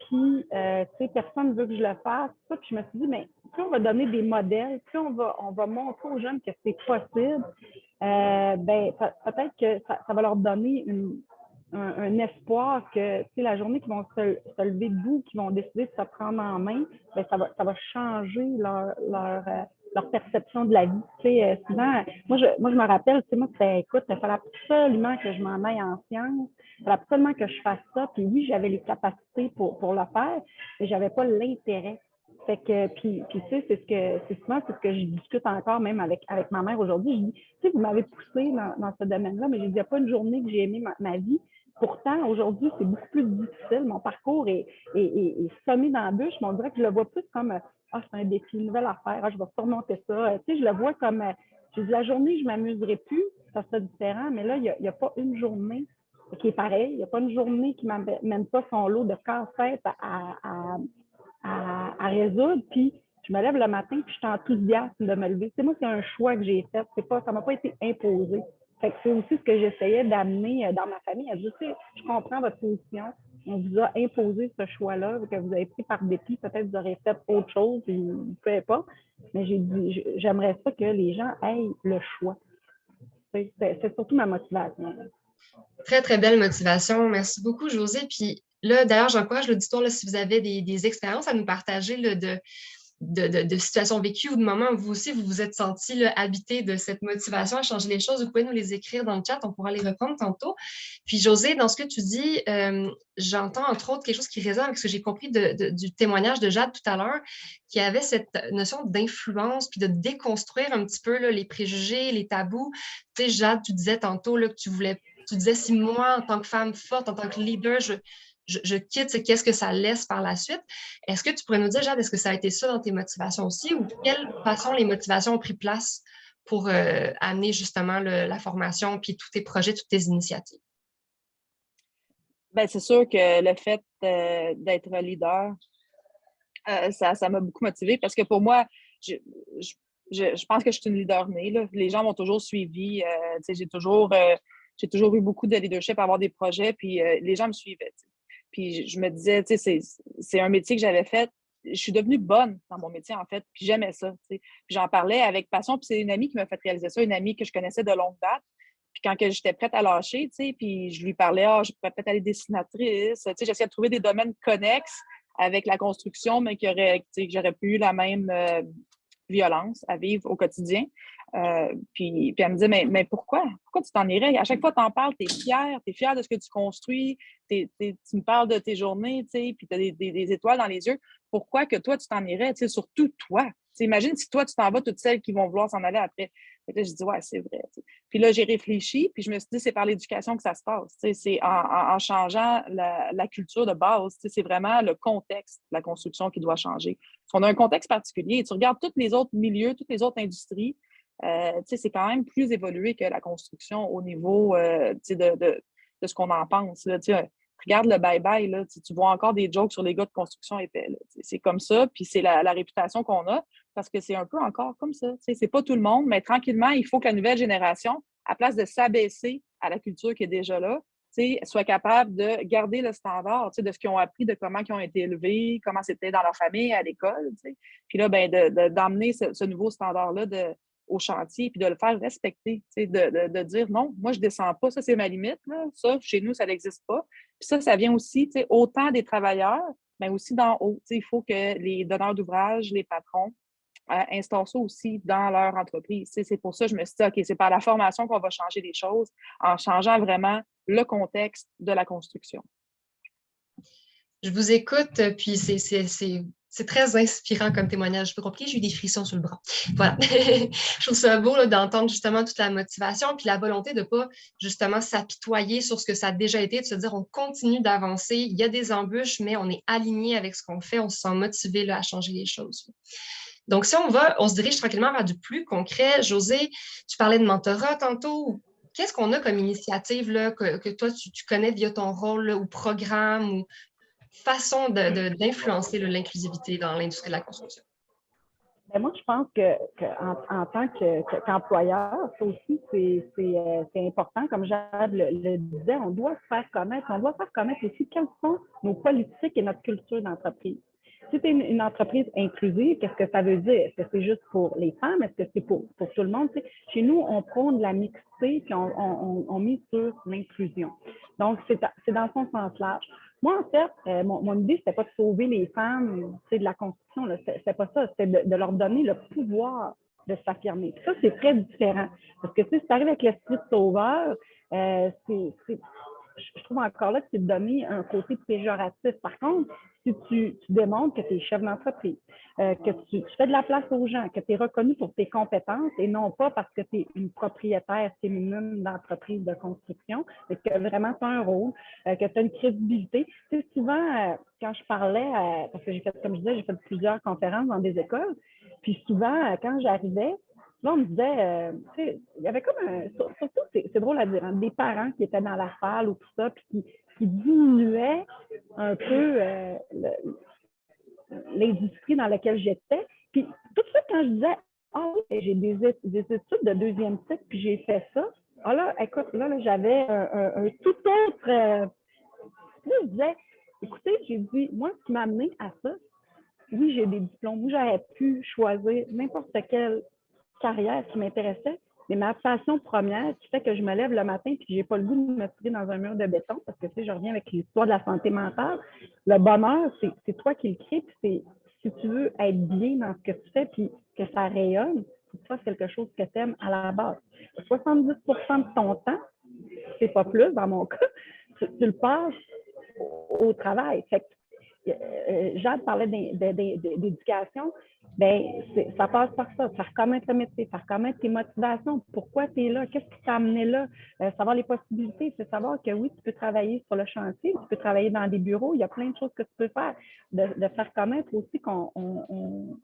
puis, tu sais, personne ne veut que je le fasse. Puis je me suis dit, mais plus on va donner des modèles, plus on va montrer aux jeunes que c'est possible, ben, peut-être que ça va leur donner un espoir que, tu sais, la journée qu'ils vont se lever debout, qu'ils vont décider de se prendre en main, ben, ça va changer leur perception de la vie. Tu sais, souvent, moi, je me rappelle, tu sais, moi, écoute, il fallait absolument que je m'en aille en sciences. Il fallait absolument que je fasse ça. Puis oui, j'avais les capacités pour le faire, mais je n'avais pas l'intérêt. Fait que, puis tu sais, c'est ce que je discute encore même avec ma mère aujourd'hui. Je dis, tu sais, vous m'avez poussé dans ce domaine-là, mais je dis, il n'y a pas une journée que j'ai aimé ma vie. Pourtant, aujourd'hui, c'est beaucoup plus difficile. Mon parcours est semé d'embûches, mais on dirait que je le vois plus comme c'est un défi, une nouvelle affaire, je vais surmonter ça. Tu sais, je le vois comme je dis, la journée, je ne m'amuserai plus, ça serait différent, mais là, il n'y a pas une journée qui est pareille. Il n'y a pas une journée qui ne m'amène pas son lot de casse-tête à résoudre. Puis, je me lève le matin, puis je suis enthousiaste de me lever. C'est moi, c'est un choix que j'ai fait. Ça ne m'a pas été imposé. Fait que c'est aussi ce que j'essayais d'amener dans ma famille. Je sais, je comprends votre position. On vous a imposé ce choix-là, que vous avez pris par dépit. Peut-être que vous aurez fait autre chose, et vous ne pouvez pas. Mais j'ai dit, j'aimerais ça que les gens aient le choix. C'est surtout ma motivation. Très, très belle motivation. Merci beaucoup, Josée. Puis là, d'ailleurs, j'encourage l'auditoire, là, si vous avez des expériences à nous partager là, de situations vécues ou de moments où vous aussi, vous vous êtes senti là, habité de cette motivation à changer les choses, vous pouvez nous les écrire dans le chat, on pourra les reprendre tantôt. Puis Josée, dans ce que tu dis, j'entends entre autres quelque chose qui résonne avec ce que j'ai compris du témoignage de Jade tout à l'heure, qui avait cette notion d'influence, puis de déconstruire un petit peu là, les préjugés, les tabous. Tu sais, Jade, tu disais tantôt là, que tu disais, si moi, en tant que femme forte, en tant que leader, je quitte, c'est qu'est-ce que ça laisse par la suite. Est-ce que tu pourrais nous dire, Jade, est-ce que ça a été ça dans tes motivations aussi ou de quelle façon les motivations ont pris place pour amener justement la formation puis tous tes projets, toutes tes initiatives? Ben, c'est sûr que le fait d'être leader, ça m'a beaucoup motivée parce que pour moi, je, je pense que je suis une leader née. Là. Les gens m'ont toujours suivi. J'ai toujours eu beaucoup de leadership à avoir des projets, puis les gens me suivaient. T'sais. Puis je me disais, c'est un métier que j'avais fait. Je suis devenue bonne dans mon métier, en fait, puis j'aimais ça. T'sais. Puis j'en parlais avec passion, puis c'est une amie qui m'a fait réaliser ça, une amie que je connaissais de longue date. Puis quand j'étais prête à lâcher, puis je lui parlais, je pourrais peut-être aller dessinatrice. J'essayais de trouver des domaines connexes avec la construction, mais que j'aurais pu eu la même violence à vivre au quotidien. Puis elle me disait, mais pourquoi? Pourquoi tu t'en irais? À chaque fois que tu en parles, tu es fière de ce que tu construis, tu me parles de tes journées, puis tu as des étoiles dans les yeux. Pourquoi que toi, tu t'en irais? Surtout toi. Imagine si toi, tu t'en vas, toutes celles qui vont vouloir s'en aller après. Et là, je dis, ouais, c'est vrai. T'sais. Puis là, j'ai réfléchi, puis je me suis dit, c'est par l'éducation que ça se passe. C'est en changeant la culture de base. C'est vraiment le contexte de la construction qui doit changer. On a un contexte particulier. Tu regardes tous les autres milieux, toutes les autres industries, c'est quand même plus évolué que la construction au niveau de ce qu'on en pense. Là, regarde le bye-bye, là, tu vois encore des jokes sur les gars de construction épais. C'est comme ça, puis c'est la réputation qu'on a, parce que c'est un peu encore comme ça. C'est pas tout le monde, mais tranquillement, il faut que la nouvelle génération, à place de s'abaisser à la culture qui est déjà là, soit capable de garder le standard de ce qu'ils ont appris, de comment ils ont été élevés, comment c'était dans leur famille, à l'école. Puis là, ben, d'emmener ce nouveau standard-là au chantier, puis de le faire respecter, de dire non, moi, je ne descends pas, ça, c'est ma limite. Là. Ça, chez nous, ça n'existe pas. Puis ça vient aussi autant des travailleurs, mais aussi d'en haut. Il faut que les donneurs d'ouvrage, les patrons, instaurent ça aussi dans leur entreprise. C'est pour ça que je me suis dit, OK, c'est par la formation qu'on va changer les choses, en changeant vraiment le contexte de la construction. Je vous écoute, puis c'est très inspirant comme témoignage. Je peux comprendre, j'ai eu des frissons sur le bras. Voilà. Je trouve ça beau là, d'entendre justement toute la motivation, puis la volonté de ne pas justement s'apitoyer sur ce que ça a déjà été, de se dire on continue d'avancer, il y a des embûches, mais on est aligné avec ce qu'on fait, on se sent motivé là, à changer les choses. Donc, si on se dirige tranquillement vers du plus concret. Josée, tu parlais de mentorat tantôt. Qu'est-ce qu'on a comme initiative là, que toi, tu connais via ton rôle là, ou programme ou façon d'influencer l'inclusivité dans l'industrie de la construction? Ben moi, je pense en tant qu'employeur, ça aussi, c'est important. Comme Jade le disait, on doit se faire connaître. On doit faire connaître aussi quelles sont nos politiques et notre culture d'entreprise. Si tu es une entreprise inclusive, qu'est-ce que ça veut dire? Est-ce que c'est juste pour les femmes? Est-ce que c'est pour tout le monde? Chez nous, on prône la mixité puis on mise sur l'inclusion. Donc, c'est dans son sens large. Moi, en fait, mon idée, c'était pas de sauver les femmes de la construction. C'était pas ça. C'était de leur donner le pouvoir de s'affirmer. Ça, c'est très différent. Parce que si tu arrives avec l'esprit de sauveur, je trouve encore là que c'est de donner un côté péjoratif. Par contre, si tu démontres que tu es chef d'entreprise, que tu fais de la place aux gens, que tu es reconnu pour tes compétences et non pas parce que tu es une propriétaire féminine d'entreprise de construction, mais que vraiment tu as un rôle, que tu as une crédibilité. Tu sais, souvent, quand je parlais, parce que comme je disais, j'ai fait plusieurs conférences dans des écoles, puis souvent, quand j'arrivais, là, on me disait, tu sais, il y avait comme surtout, c'est drôle à dire, hein, des parents qui étaient dans la salle ou tout ça, puis qui diminuaient un peu l'industrie dans laquelle j'étais. Puis tout ça, quand je disais, ah oui, j'ai des études de deuxième cycle, puis j'ai fait ça, ah là, écoute, là j'avais un tout autre. Là, je disais, écoutez, j'ai dit, moi, ce qui m'a amené à ça, oui, j'ai des diplômes, oui, j'aurais pu choisir n'importe quelle carrière qui m'intéressait, Mais ma passion première, qui fait que je me lève le matin et que je n'ai pas le goût de me tirer dans un mur de béton, parce que tu sais, je reviens avec l'histoire de la santé mentale. Le bonheur, c'est toi qui le crée, puis c'est si tu veux être bien dans ce que tu fais, puis que ça rayonne, c'est ça quelque chose que tu aimes à la base. 70 de ton temps, c'est pas plus dans mon cas, tu le passes au travail. Fait que, Jade parlait d'éducation, ben ça passe par ça, faire connaître le métier, faire connaître tes motivations, pourquoi tu es là, qu'est-ce qui t'a amené là, savoir les possibilités, c'est savoir que oui, tu peux travailler sur le chantier, tu peux travailler dans des bureaux, il y a plein de choses que tu peux faire, de faire connaître aussi qu'on on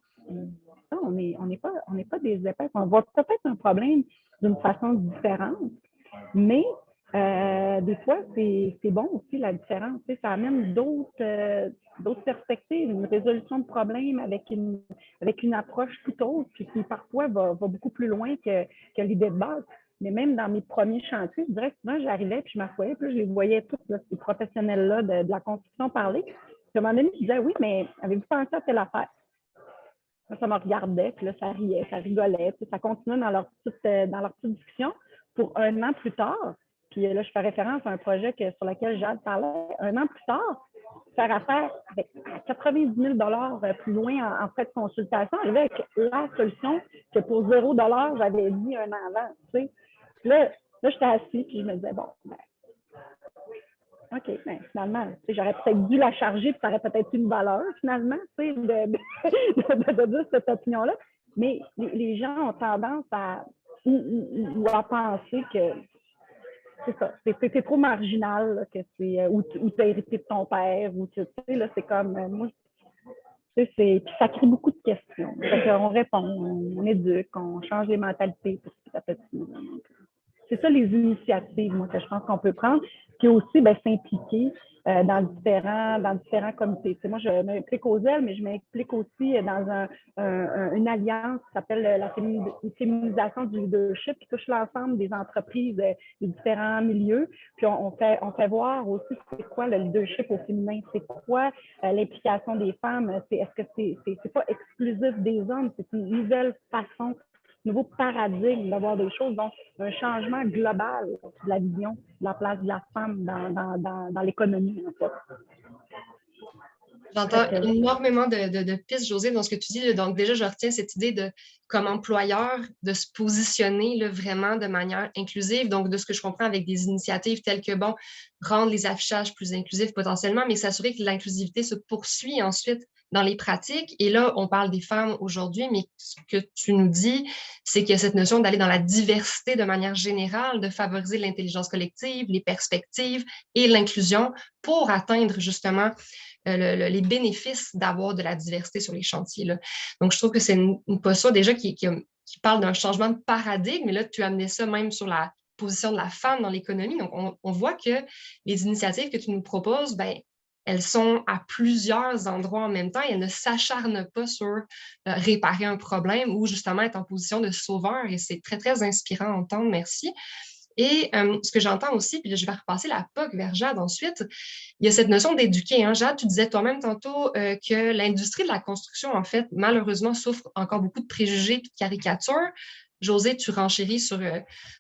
n'est pas des épais, on voit peut-être un problème d'une façon différente, mais des fois, c'est bon aussi la différence. Tu sais, ça amène d'autres perspectives, une résolution de problèmes avec une approche tout autre, puis qui parfois va beaucoup plus loin que l'idée de base. Mais même dans mes premiers chantiers, je dirais que souvent, j'arrivais, puis je m'assoyais, puis je les voyais tous, là, ces professionnels-là de la construction parler. Puis à un moment donné, je disais, oui, mais avez-vous pensé à telle affaire? Ça me regardait, puis là, ça riait, ça rigolait, puis ça continuait dans leur petite discussion. Pour un an plus tard, puis là, je fais référence à un projet sur lequel Jade parlait, un an plus tard, faire affaire avec 90 000 plus loin en frais de consultation, arriver avec la solution que pour 0 j'avais dit un an avant. Tu sais. Puis là, j'étais assise, puis je me disais, bon, ben, OK, ben, finalement, j'aurais peut-être dû la charger, puis ça aurait peut-être une valeur, finalement, de dire cette opinion-là. Mais les gens ont tendance ou à penser que c'est ça, c'est trop marginal, là, que c'est ou tu as hérité de ton père, ou tu sais, là, c'est comme moi, puis ça crée beaucoup de questions. On répond, on éduque, on change les mentalités petit à petit. C'est ça les initiatives, moi, que je pense qu'on peut prendre. Puis aussi, ben, s'impliquer dans différents comités. Moi, je m'implique aux ailes, mais je m'implique aussi dans une alliance qui s'appelle la féminisation du leadership, qui touche l'ensemble des entreprises des différents milieux. Puis on fait voir aussi c'est quoi le leadership au féminin, c'est quoi l'implication des femmes. Est-ce que c'est pas exclusif des hommes, c'est une nouvelle façon, nouveau paradigme d'avoir des choses, donc un changement global de la vision de la place de la femme dans l'économie, en fait. J'entends énormément de pistes, Josée, dans ce que tu dis. Donc, déjà, je retiens cette idée de, comme employeur, de se positionner là, vraiment de manière inclusive. Donc, de ce que je comprends avec des initiatives telles que, bon, rendre les affichages plus inclusifs potentiellement, mais s'assurer que l'inclusivité se poursuit ensuite dans les pratiques. Et là, on parle des femmes aujourd'hui, mais ce que tu nous dis, c'est qu'il y a cette notion d'aller dans la diversité de manière générale, de favoriser l'intelligence collective, les perspectives et l'inclusion pour atteindre justement les bénéfices d'avoir de la diversité sur les chantiers. Là. Donc, je trouve que c'est une posture déjà qui parle d'un changement de paradigme, mais là, tu as amené ça même sur la position de la femme dans l'économie. Donc, on voit que les initiatives que tu nous proposes, ben, elles sont à plusieurs endroits en même temps et elles ne s'acharnent pas sur réparer un problème ou justement être en position de sauveur. Et c'est très, très inspirant à entendre. Merci. Et ce que j'entends aussi, puis là, je vais repasser la POC vers Jade ensuite, il y a cette notion d'éduquer. Hein. Jade, tu disais toi-même tantôt que l'industrie de la construction, en fait, malheureusement, souffre encore beaucoup de préjugés et de caricatures. Josée, tu renchéris sur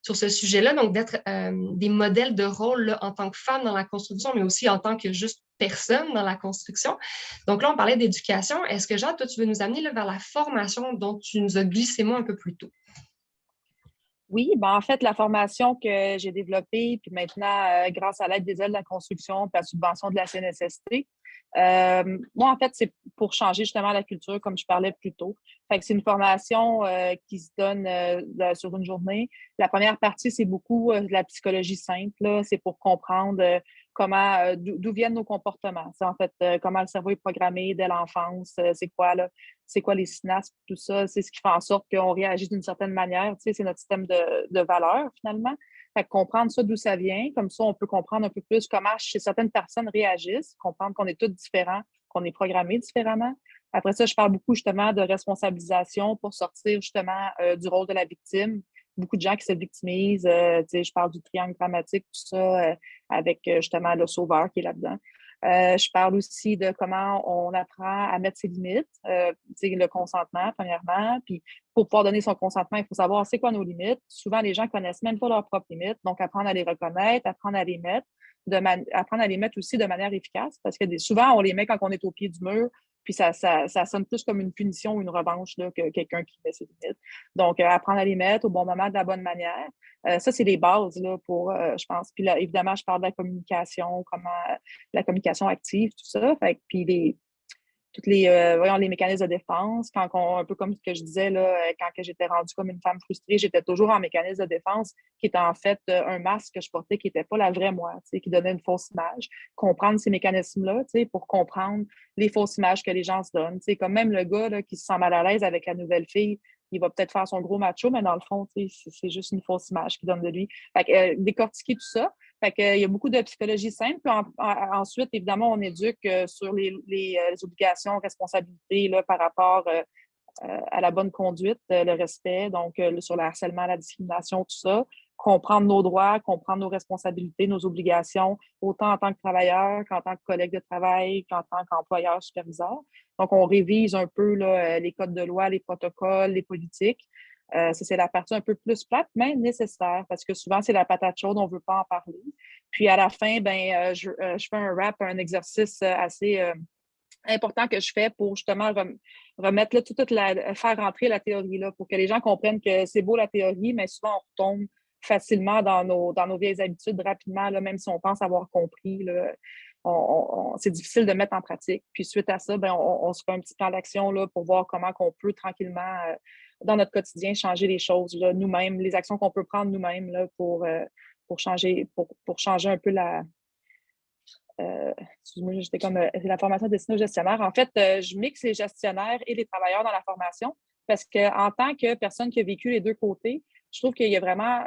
ce sujet-là, donc d'être des modèles de rôle là, en tant que femme dans la construction, mais aussi en tant que juste personne dans la construction. Donc là, on parlait d'éducation. Est-ce que, Jade, toi, tu veux nous amener là, vers la formation dont tu nous as glissé moi un peu plus tôt? Oui, ben en fait, la formation que j'ai développée, puis maintenant, grâce à l'aide des aides de la construction, puis la subvention de la CNSST, moi, en fait, c'est pour changer justement la culture, comme je parlais plus tôt. Fait que c'est une formation qui se donne sur une journée. La première partie, c'est beaucoup de la psychologie simple, là. C'est pour comprendre comment, d'où viennent nos comportements. C'est en fait comment le cerveau est programmé dès l'enfance, c'est quoi les synapses, tout ça, c'est ce qui fait en sorte qu'on réagit d'une certaine manière. Tu sais, c'est notre système de valeurs, finalement. Fait que comprendre ça, d'où ça vient, comme ça, on peut comprendre un peu plus comment chez certaines personnes réagissent, comprendre qu'on est tous différents, qu'on est programmés différemment. Après ça, je parle beaucoup justement de responsabilisation pour sortir justement du rôle de la victime. Beaucoup de gens qui se victimisent, tu sais, je parle du triangle dramatique, tout ça, avec justement le sauveur qui est là-dedans. Je parle aussi de comment on apprend à mettre ses limites, le consentement, premièrement. Puis, pour pouvoir donner son consentement, il faut savoir c'est quoi nos limites. Souvent, les gens ne connaissent même pas leurs propres limites. Donc, apprendre à les reconnaître, apprendre à les mettre, apprendre à les mettre aussi de manière efficace. Parce que souvent, on les met quand on est au pied du mur. Puis ça sonne plus comme une punition ou une revanche là, que quelqu'un qui met ses limites. Donc, apprendre à les mettre au bon moment, de la bonne manière. Ça, c'est les bases là, pour, je pense. Puis là, évidemment, je parle de la communication, comment la communication active, tout ça. Fait, puis toutes les mécanismes de défense, un peu comme ce que je disais, là, quand que j'étais rendue comme une femme frustrée, j'étais toujours en mécanisme de défense qui était en fait un masque que je portais qui n'était pas la vraie moi, qui donnait une fausse image. Comprendre ces mécanismes-là pour comprendre les fausses images que les gens se donnent. Comme même le gars là, qui se sent mal à l'aise avec la nouvelle fille, il va peut-être faire son gros macho, mais dans le fond, c'est juste une fausse image qu'il donne de lui. Fait que, décortiquer tout ça. Fait que, il y a beaucoup de psychologie simple. Puis ensuite, évidemment, on éduque sur les obligations, responsabilités là, par rapport à la bonne conduite, le respect, donc sur le harcèlement, la discrimination, tout ça. Comprendre nos droits, comprendre nos responsabilités, nos obligations, autant en tant que travailleur qu'en tant que collègue de travail, qu'en tant qu'employeur, superviseur. Donc, on révise un peu là, les codes de loi, les protocoles, les politiques. Ça, c'est la partie un peu plus plate, mais nécessaire, parce que souvent, c'est la patate chaude, on ne veut pas en parler. Puis, à la fin, je fais un wrap, un exercice assez important que je fais pour justement remettre là, faire rentrer la théorie là, pour que les gens comprennent que c'est beau la théorie, mais souvent, on retombe facilement dans nos vieilles habitudes rapidement, là, même si on pense avoir compris. Là, c'est difficile de mettre en pratique. Puis suite à ça, on se fait un petit plan d'action là, pour voir comment on peut tranquillement, dans notre quotidien, changer les choses là, nous-mêmes, les actions qu'on peut prendre nous-mêmes là, pour changer un peu excuse-moi, j'étais comme la formation destinée aux gestionnaires. En fait, je mixe les gestionnaires et les travailleurs dans la formation parce qu'en tant que personne qui a vécu les deux côtés, je trouve qu'il y a vraiment,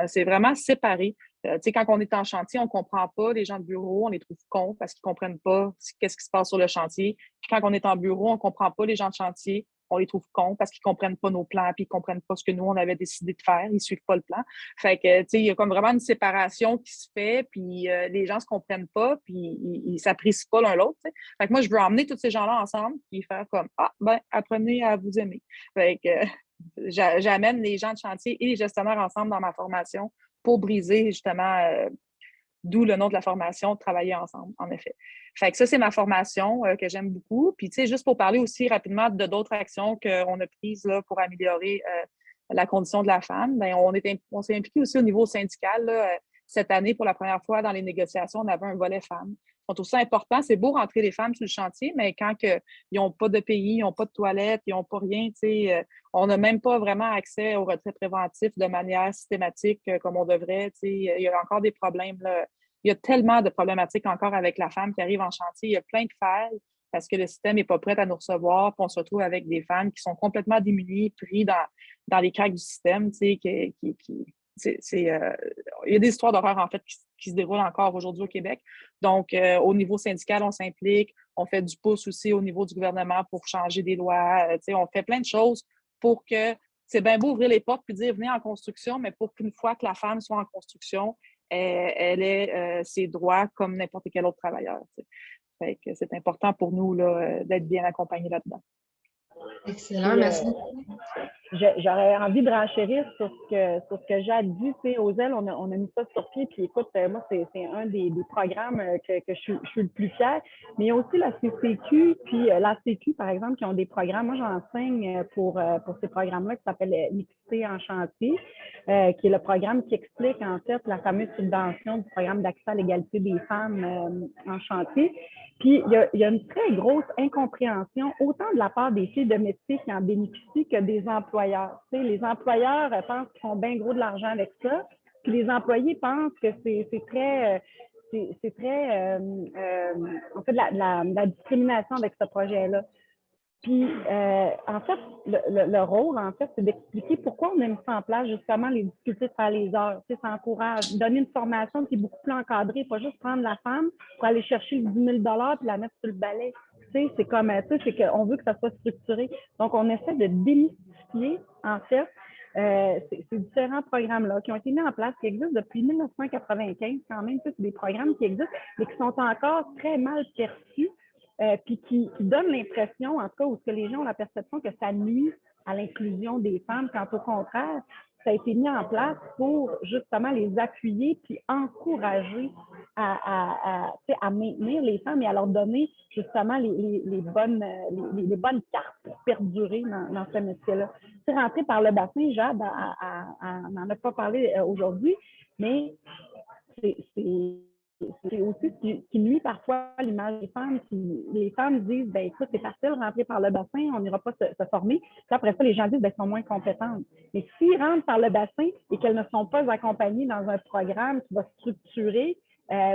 c'est vraiment séparé. Quand on est en chantier, on ne comprend pas les gens de bureau, on les trouve cons parce qu'ils ne comprennent pas qu'est-ce qui se passe sur le chantier. Puis quand on est en bureau, on ne comprend pas les gens de chantier, on les trouve cons parce qu'ils ne comprennent pas nos plans puis ils ne comprennent pas ce que nous, on avait décidé de faire. Ils ne suivent pas le plan. Fait que, il y a comme vraiment une séparation qui se fait, puis les gens ne se comprennent pas, puis ils ne s'apprécient pas l'un l'autre. T'sais. Fait que moi, je veux emmener tous ces gens-là ensemble, puis faire comme apprenez à vous aimer. Fait que j'amène les gens de chantier et les gestionnaires ensemble dans ma formation pour briser justement, d'où le nom de la formation, travailler ensemble, en effet. Fait que ça, c'est ma formation que j'aime beaucoup. Puis, juste pour parler aussi rapidement de d'autres actions qu'on a prises là, pour améliorer la condition de la femme, on s'est impliqué aussi au niveau syndical. Là, cette année, pour la première fois dans les négociations, on avait un volet femmes. On trouve ça important. C'est beau rentrer les femmes sur le chantier, mais quand ils n'ont pas de pays, ils n'ont pas de toilettes, ils n'ont pas rien, on n'a même pas vraiment accès au retrait préventif de manière systématique comme on devrait. Il y a encore des problèmes. Là. Il y a tellement de problématiques encore avec la femme qui arrive en chantier. Il y a plein de failles parce que le système n'est pas prêt à nous recevoir. Puis on se retrouve avec des femmes qui sont complètement démunies, pris dans les craques du système. Il y a des histoires d'horreur, en fait, qui se déroulent encore aujourd'hui au Québec. Donc, au niveau syndical, on s'implique. On fait du pouce aussi au niveau du gouvernement pour changer des lois. On fait plein de choses pour que c'est bien beau ouvrir les portes puis dire venez en construction, mais pour qu'une fois que la femme soit en construction, elle ait ses droits comme n'importe quel autre travailleur. Fait que c'est important pour nous là, d'être bien accompagnés là-dedans. Excellent, merci. J'aurais envie de renchérir sur ce que j'ai dit. Tu sais, aux ailes, on a mis ça sur pied. Puis écoute, moi, c'est un des programmes que je suis le plus fière. Mais il y a aussi la CCQ, puis la CQ, par exemple, qui ont des programmes. Moi, j'enseigne pour ces programmes-là qui s'appelle Mixité en chantier, qui est le programme qui explique, en fait, la fameuse subvention du programme d'accès à l'égalité des femmes en chantier. Puis, il y a une très grosse incompréhension, autant de la part des filles de métier qui en bénéficient que des employeurs. Tu sais, les employeurs pensent qu'ils font bien gros de l'argent avec ça, puis les employés pensent que c'est très... on fait de la discrimination avec ce projet-là. Puis, en fait, le rôle, en fait, c'est d'expliquer pourquoi on a mis ça en place, justement, les difficultés de faire les heures. Tu sais, ça encourage, donner une formation qui est beaucoup plus encadrée, pas juste prendre la femme pour aller chercher le 10 000 puis la mettre sur le balai. Tu sais, c'est comme, tu sais, c'est qu'on veut que ça soit structuré. Donc, on essaie de démystifier, en fait, Ces différents programmes-là qui ont été mis en place, qui existent depuis 1995 quand même, c'est des programmes qui existent, mais qui sont encore très mal perçus, puis qui donnent l'impression, en tout cas, où que les gens ont la perception que ça nuit à l'inclusion des femmes, quand au contraire, ça a été mis en place pour justement les appuyer puis encourager à maintenir les femmes et à leur donner justement les bonnes cartes pour perdurer dans ce métier-là. C'est rentré par le bassin, Jade n'en a pas parlé aujourd'hui, mais c'est aussi ce qui nuit parfois à l'image des femmes. Les femmes disent, ben écoute, c'est facile de rentrer par le bassin, on n'ira pas se former. Puis après ça, les gens disent, ben, elles sont moins compétentes. Mais s'ils rentrent par le bassin et qu'elles ne sont pas accompagnées dans un programme qui va structurer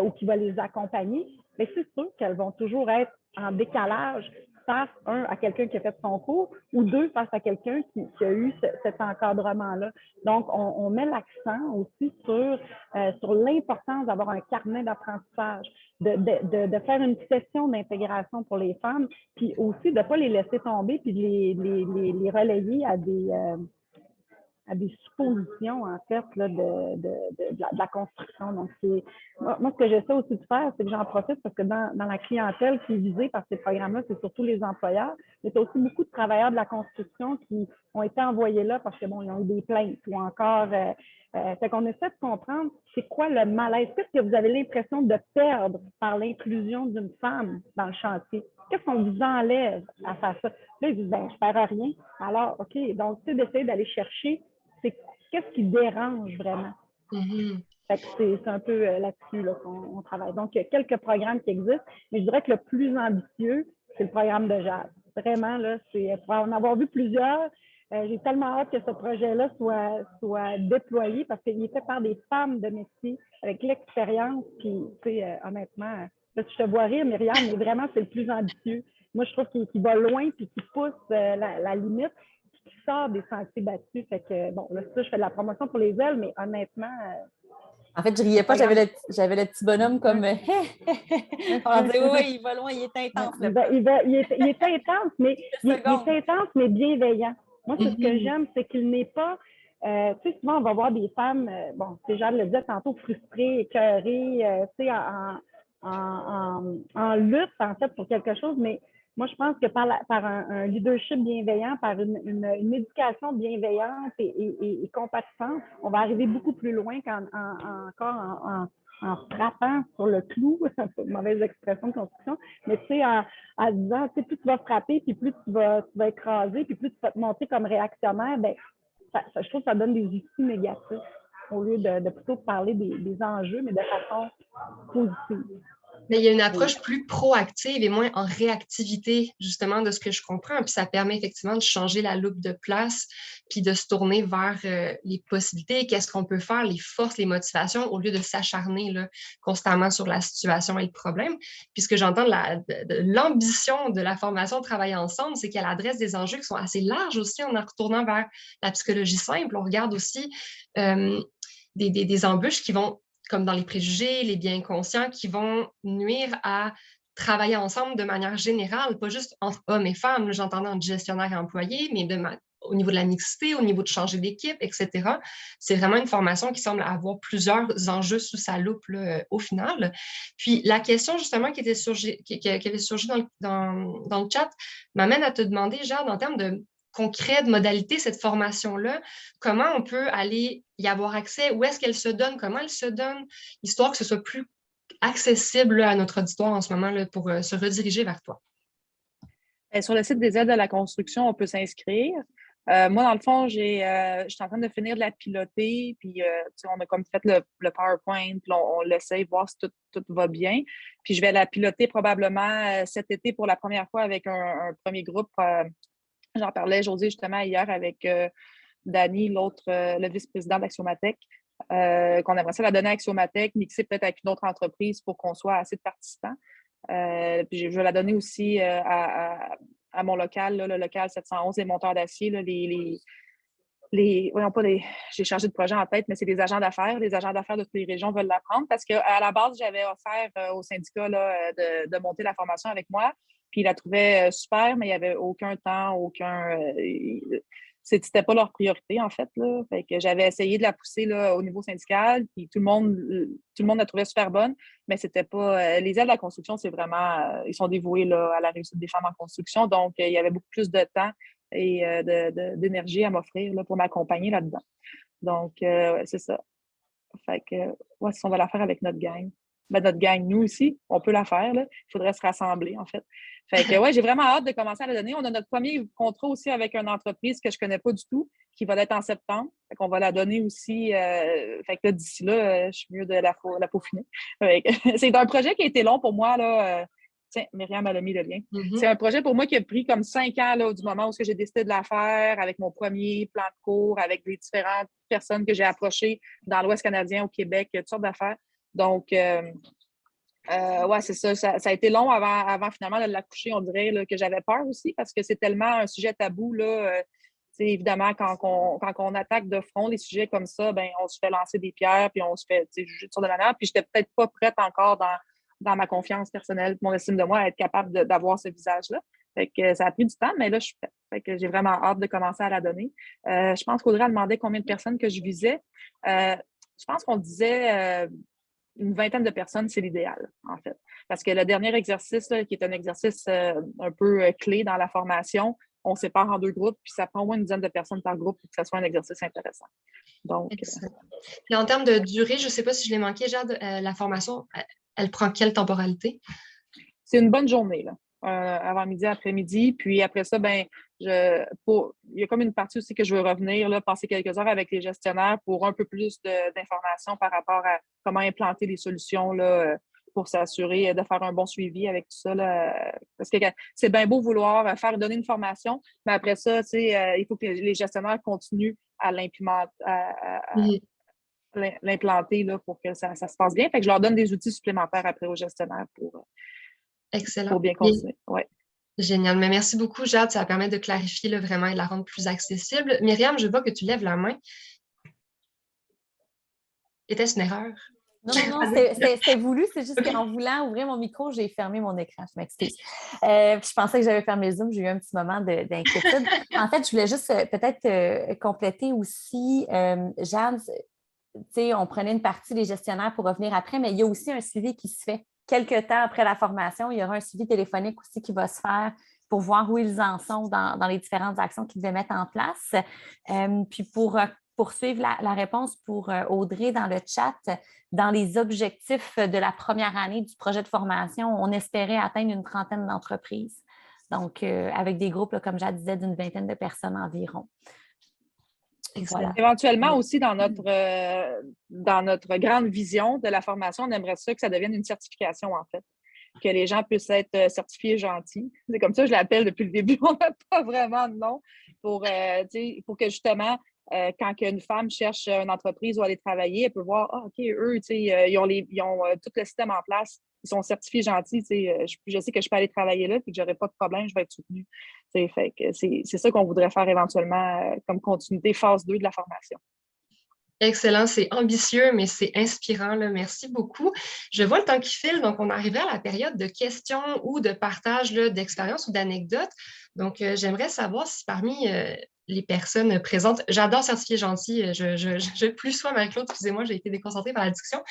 ou qui va les accompagner, ben, c'est sûr qu'elles vont toujours être en décalage face, à quelqu'un qui a fait son cours, ou deux, face à quelqu'un qui a eu cet encadrement-là. Donc, on met l'accent aussi sur l'importance d'avoir un carnet d'apprentissage, de faire une session d'intégration pour les femmes, puis aussi de ne pas les laisser tomber, puis de les relayer à des suppositions, en fait, là, de la construction. Donc, moi, ce que j'essaie aussi de faire, c'est que j'en profite parce que dans la clientèle qui est visée par ces programmes-là, c'est surtout les employeurs, mais c'est aussi beaucoup de travailleurs de la construction qui ont été envoyés là parce que, bon, ils ont eu des plaintes ou encore... fait qu'on essaie de comprendre c'est quoi le malaise. Qu'est-ce que vous avez l'impression de perdre par l'inclusion d'une femme dans le chantier? Qu'est-ce qu'on vous enlève à faire ça? Là, ils disent, ben, je ne perds rien. Alors, OK, donc, tu sais, d'essayer d'aller chercher c'est qu'est-ce qui dérange vraiment. Mm-hmm. Fait que c'est un peu là-dessus là, qu'on travaille. Donc, il y a quelques programmes qui existent, mais je dirais que le plus ambitieux, c'est le programme de Jade. Vraiment, là, c'est pour en avoir vu plusieurs, j'ai tellement hâte que ce projet-là soit déployé parce qu'il est fait par des femmes de métier avec l'expérience. Puis, tu sais, honnêtement, là, je te vois rire, Myriam, mais vraiment, c'est le plus ambitieux. Moi, je trouve qu'il va loin puis qu'il pousse la limite qui sort des sentiers battus. Fait que, bon, là, ça, je fais de la promotion pour les ailes, mais honnêtement... En fait, je riais pas, j'avais le petit bonhomme comme... On dit, oui, il va loin, il est intense. Il est intense, mais il est intense, mais bienveillant. Moi, c'est ce que j'aime, c'est qu'il n'est pas... tu sais, souvent, on va voir des femmes, bon, c'est genre le disait tantôt, frustrées, écœurées, tu sais, en lutte, en fait, pour quelque chose, mais moi, je pense que par un leadership bienveillant, par une éducation bienveillante et compatissante, on va arriver beaucoup plus loin en frappant sur le clou, c'est une mauvaise expression de construction, mais tu sais, en disant, tu sais, plus tu vas frapper, puis plus tu vas écraser, puis plus tu vas te montrer comme réactionnaire, ben, je trouve que ça donne des outils négatifs au lieu de plutôt parler des enjeux, mais de façon positive. Mais il y a une approche plus proactive et moins en réactivité, justement, de ce que je comprends. Puis ça permet effectivement de changer la loupe de place, puis de se tourner vers les possibilités, qu'est-ce qu'on peut faire, les forces, les motivations, au lieu de s'acharner là, constamment sur la situation et le problème. Puis ce que j'entends de l'ambition de la formation Travailler ensemble, c'est qu'elle adresse des enjeux qui sont assez larges aussi en retournant vers la psychologie simple. On regarde aussi des embûches qui vont comme dans les préjugés, les biens conscients qui vont nuire à travailler ensemble de manière générale, pas juste entre hommes et femmes, j'entendais entre gestionnaires et employés, mais au niveau de la mixité, au niveau de changer d'équipe, etc. C'est vraiment une formation qui semble avoir plusieurs enjeux sous sa loupe là, au final. Puis la question justement qui avait surgi dans le chat m'amène à te demander, Jade, en termes de concret, de modalité, cette formation-là, comment on peut aller y avoir accès, où est-ce qu'elle se donne, comment elle se donne, histoire que ce soit plus accessible là, à notre auditoire en ce moment là, pour se rediriger vers toi. Sur le site des aides à la construction, on peut s'inscrire. Moi, dans le fond, je suis en train de finir de la piloter, puis on a comme fait le PowerPoint, puis on l'essaye, voir si tout va bien. Puis je vais la piloter probablement cet été pour la première fois avec un premier groupe. J'en parlais, Josée, justement, hier avec Dany, l'autre, le vice-président d'Axiomatech, qu'on aimerait ça la donner à Axiomatech, mixer peut-être avec une autre entreprise pour qu'on soit assez de participants. Puis je vais la donner aussi à mon local, là, le local 711 des monteurs d'acier, là, j'ai changé de projet en tête, mais c'est des agents d'affaires. Les agents d'affaires de toutes les régions veulent l'apprendre parce qu'à la base, j'avais offert au syndicat là, de monter la formation avec moi. Puis il la trouvait super, mais il n'y avait aucun temps, c'était pas leur priorité, en fait, là. Fait que j'avais essayé de la pousser là, au niveau syndical, puis tout le monde la trouvait super bonne, mais c'était pas... les aides de la construction, c'est vraiment... ils sont dévoués là, à la réussite des femmes en construction, donc il y avait beaucoup plus de temps et d'énergie à m'offrir là, pour m'accompagner là-dedans. Donc, c'est ça. Fait que, ouais, si on va la faire avec notre gang. Ben, notre gang, nous aussi, on peut la faire, là. Il faudrait se rassembler, en fait. Fait que, ouais, j'ai vraiment hâte de commencer à la donner. On a notre premier contrat aussi avec une entreprise que je ne connais pas du tout, qui va être en septembre. Fait qu'on va la donner aussi. Fait que là, d'ici là, je suis mieux de la peaufiner. C'est un projet qui a été long pour moi, là. Tiens, Myriam a mis le lien. C'est un projet pour moi qui a pris comme 5 ans là, du moment où j'ai décidé de la faire avec mon premier plan de cours, avec les différentes personnes que j'ai approchées dans l'Ouest canadien, au Québec, toutes sortes d'affaires. Donc, ouais, c'est ça. Ça a été long avant finalement de l'accoucher, on dirait là, que j'avais peur aussi parce que c'est tellement un sujet tabou. Là, évidemment, quand on attaque de front des sujets comme ça, ben, on se fait lancer des pierres puis on se fait juger de sorte de manière. Puis, je n'étais peut-être pas prête encore dans ma confiance personnelle, mon estime de moi, à être capable d'avoir ce visage-là. Fait que ça a pris du temps, mais là, je suis prête. Fait que j'ai vraiment hâte de commencer à la donner. Je pense qu'Audrey a demandé combien de personnes que je visais. Je pense qu'on disait une vingtaine de personnes, c'est l'idéal, en fait. Parce que le dernier exercice, là, qui est un exercice un peu clé dans la formation, on sépare en 2 groupes, puis ça prend au moins une dizaine de personnes par groupe pour que ça soit un exercice intéressant. Donc, et en termes de durée, je ne sais pas si je l'ai manqué, Jade, la formation, elle prend quelle temporalité? C'est une bonne journée, là. Avant midi, après-midi. Puis après ça, ben, il y a comme une partie aussi que je veux revenir, là, passer quelques heures avec les gestionnaires pour un peu plus d'informations par rapport à comment implanter les solutions là, pour s'assurer de faire un bon suivi avec tout ça. Là, parce que c'est bien beau vouloir donner une formation, mais après ça, il faut que les gestionnaires continuent à l'implanter là, pour que ça se passe bien. Fait que je leur donne des outils supplémentaires après aux gestionnaires pour bien continuer. Ouais. Génial. Mais merci beaucoup, Jade. Ça permet de clarifier là, vraiment et de la rendre plus accessible. Myriam, je vois que tu lèves la main. Était-ce une erreur? Non, c'était voulu. C'est juste qu'en voulant ouvrir mon micro, j'ai fermé mon écran. Je m'excuse. Je pensais que j'avais fermé le Zoom. J'ai eu un petit moment d'inquiétude. En fait, je voulais juste peut-être compléter aussi, Jade, on prenait une partie des gestionnaires pour revenir après, mais il y a aussi un suivi qui se fait. Quelques temps après la formation, il y aura un suivi téléphonique aussi qui va se faire pour voir où ils en sont dans les différentes actions qu'ils devaient mettre en place. Puis pour poursuivre la réponse pour Audrey dans le chat, dans les objectifs de la première année du projet de formation, on espérait atteindre une trentaine d'entreprises. Donc, avec des groupes, là, comme je disais, d'une vingtaine de personnes environ. Voilà. Éventuellement aussi, dans notre grande vision de la formation, on aimerait ça que ça devienne une certification, en fait. Que les gens puissent être certifiés gentils. C'est comme ça que je l'appelle depuis le début. On n'a pas vraiment de nom pour que justement, quand une femme cherche une entreprise où aller travailler, elle peut voir, OK, eux, ils ont tout le système en place. Ils sont certifiés gentils. Je sais que je peux aller travailler là et que je n'aurai pas de problème, je vais être soutenue. Fait que c'est ça qu'on voudrait faire éventuellement comme continuité, phase 2 de la formation. Excellent, c'est ambitieux, mais c'est inspirant. Là. Merci beaucoup. Je vois le temps qui file, donc on arriverait à la période de questions ou de partage d'expériences ou d'anecdotes. Donc, j'aimerais savoir si parmi les personnes présentes, j'adore certifier gentil, je plus sois Marie-Claude, excusez-moi, j'ai été déconcentrée par la discussion.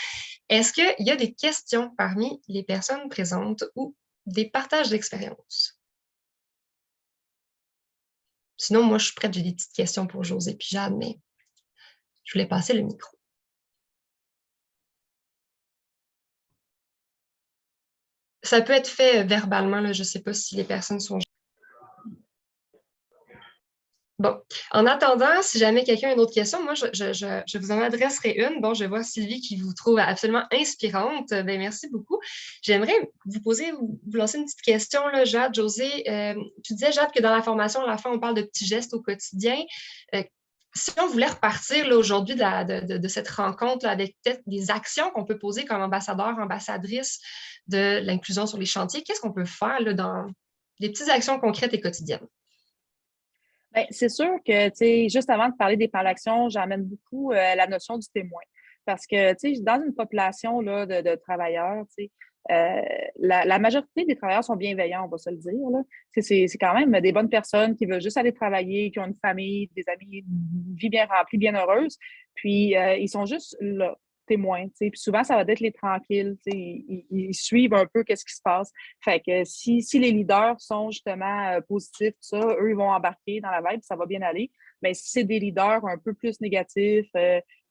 Est-ce qu'il y a des questions parmi les personnes présentes ou des partages d'expériences? Sinon, moi, je suis prête, j'ai des petites questions pour Josée puis Jade, mais je voulais passer le micro. Ça peut être fait verbalement, là, je ne sais pas si les personnes sont... Bon, en attendant, si jamais quelqu'un a une autre question, moi, je vous en adresserai une. Bon, je vois Sylvie qui vous trouve absolument inspirante. Bien, merci beaucoup. J'aimerais vous lancer une petite question, là, Jade, Josée. Tu disais, Jade, que dans la formation, à la fin, on parle de petits gestes au quotidien. Si on voulait repartir là, aujourd'hui de cette rencontre là, avec peut-être des actions qu'on peut poser comme ambassadeur, ambassadrice de l'inclusion sur les chantiers, qu'est-ce qu'on peut faire là, dans les petites actions concrètes et quotidiennes? Bien, c'est sûr que, juste avant de parler des plans d'action, j'emmène beaucoup la notion du témoin. Parce que, tu sais, dans une population là, de travailleurs, tu sais, la majorité des travailleurs sont bienveillants, on va se le dire, là. C'est quand même des bonnes personnes qui veulent juste aller travailler, qui ont une famille, des amis, une vie bien remplie, bien heureuse. Puis, ils sont juste là, témoins, tu sais. Puis souvent, ça va être les tranquilles, tu sais. Ils suivent un peu qu'est-ce qui se passe. Fait que si les leaders sont justement positifs, tout ça, eux, ils vont embarquer dans la vibe, ça va bien aller. Mais si c'est des leaders un peu plus négatifs,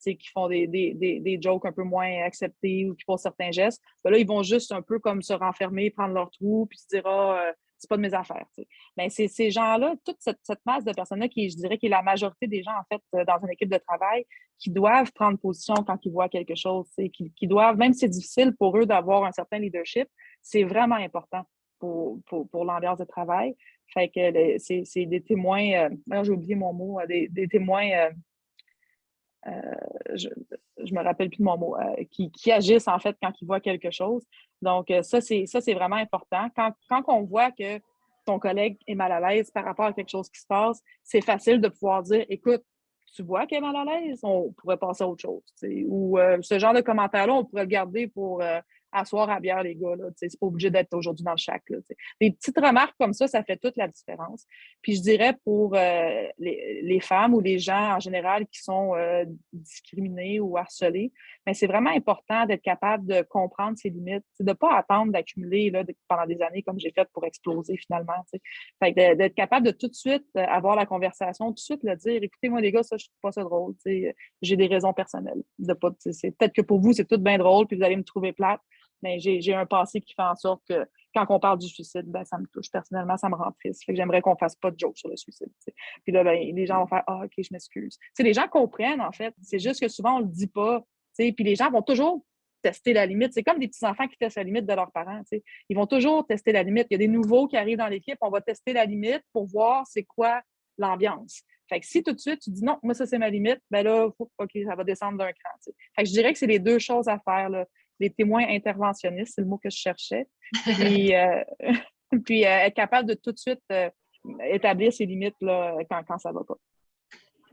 qui font des jokes un peu moins acceptés ou qui font certains gestes, ben là, ils vont juste un peu comme se renfermer, prendre leur trou, puis se dire ah, c'est pas de mes affaires. T'sais. Mais c'est ces gens-là, toute cette masse de personnes-là qui, je dirais, qui est la majorité des gens, en fait, dans une équipe de travail, qui doivent prendre position quand ils voient quelque chose, qui doivent, même si c'est difficile pour eux d'avoir un certain leadership, c'est vraiment important pour l'ambiance de travail. Fait que c'est des témoins, j'ai oublié mon mot, des témoins, je me rappelle plus de mon mot, qui agissent en fait quand ils voient quelque chose. Donc, ça, c'est vraiment important. Quand on voit que ton collègue est mal à l'aise par rapport à quelque chose qui se passe, c'est facile de pouvoir dire, écoute, tu vois qu'elle est mal à l'aise, on pourrait passer à autre chose. T'sais. Ou ce genre de commentaire-là, on pourrait le garder pour asseoir à bière, les gars. C'est pas obligé d'être aujourd'hui dans le shack. Là, des petites remarques comme ça fait toute la différence. Puis je dirais pour les femmes ou les gens en général qui sont discriminés ou harcelés, mais c'est vraiment important d'être capable de comprendre ses limites, de ne pas attendre d'accumuler là, pendant des années comme j'ai fait pour exploser finalement. Fait que d'être capable de tout de suite avoir la conversation, tout de suite le dire, écoutez, moi les gars, ça, je trouve pas ça drôle. J'ai des raisons personnelles. Peut-être que pour vous, c'est tout bien drôle, puis vous allez me trouver plate, mais j'ai un passé qui fait en sorte que quand on parle du suicide, ben, ça me touche. Personnellement, ça me rend triste. Fait que j'aimerais qu'on fasse pas de joke sur le suicide. T'sais. Puis là, ben, les gens vont faire ah, OK, je m'excuse. Les gens comprennent, en fait. C'est juste que souvent, on le dit pas. Puis les gens vont toujours tester la limite. C'est comme des petits-enfants qui testent la limite de leurs parents. T'sais. Ils vont toujours tester la limite. Il y a des nouveaux qui arrivent dans l'équipe. On va tester la limite pour voir c'est quoi l'ambiance. Fait que si tout de suite, tu dis non, moi, ça, c'est ma limite, ben là, OK, ça va descendre d'un cran. T'sais. Fait que je dirais que c'est les deux choses à faire, là. Les témoins interventionnistes, c'est le mot que je cherchais. Puis, puis être capable de tout de suite établir ses limites là, quand ça ne va pas.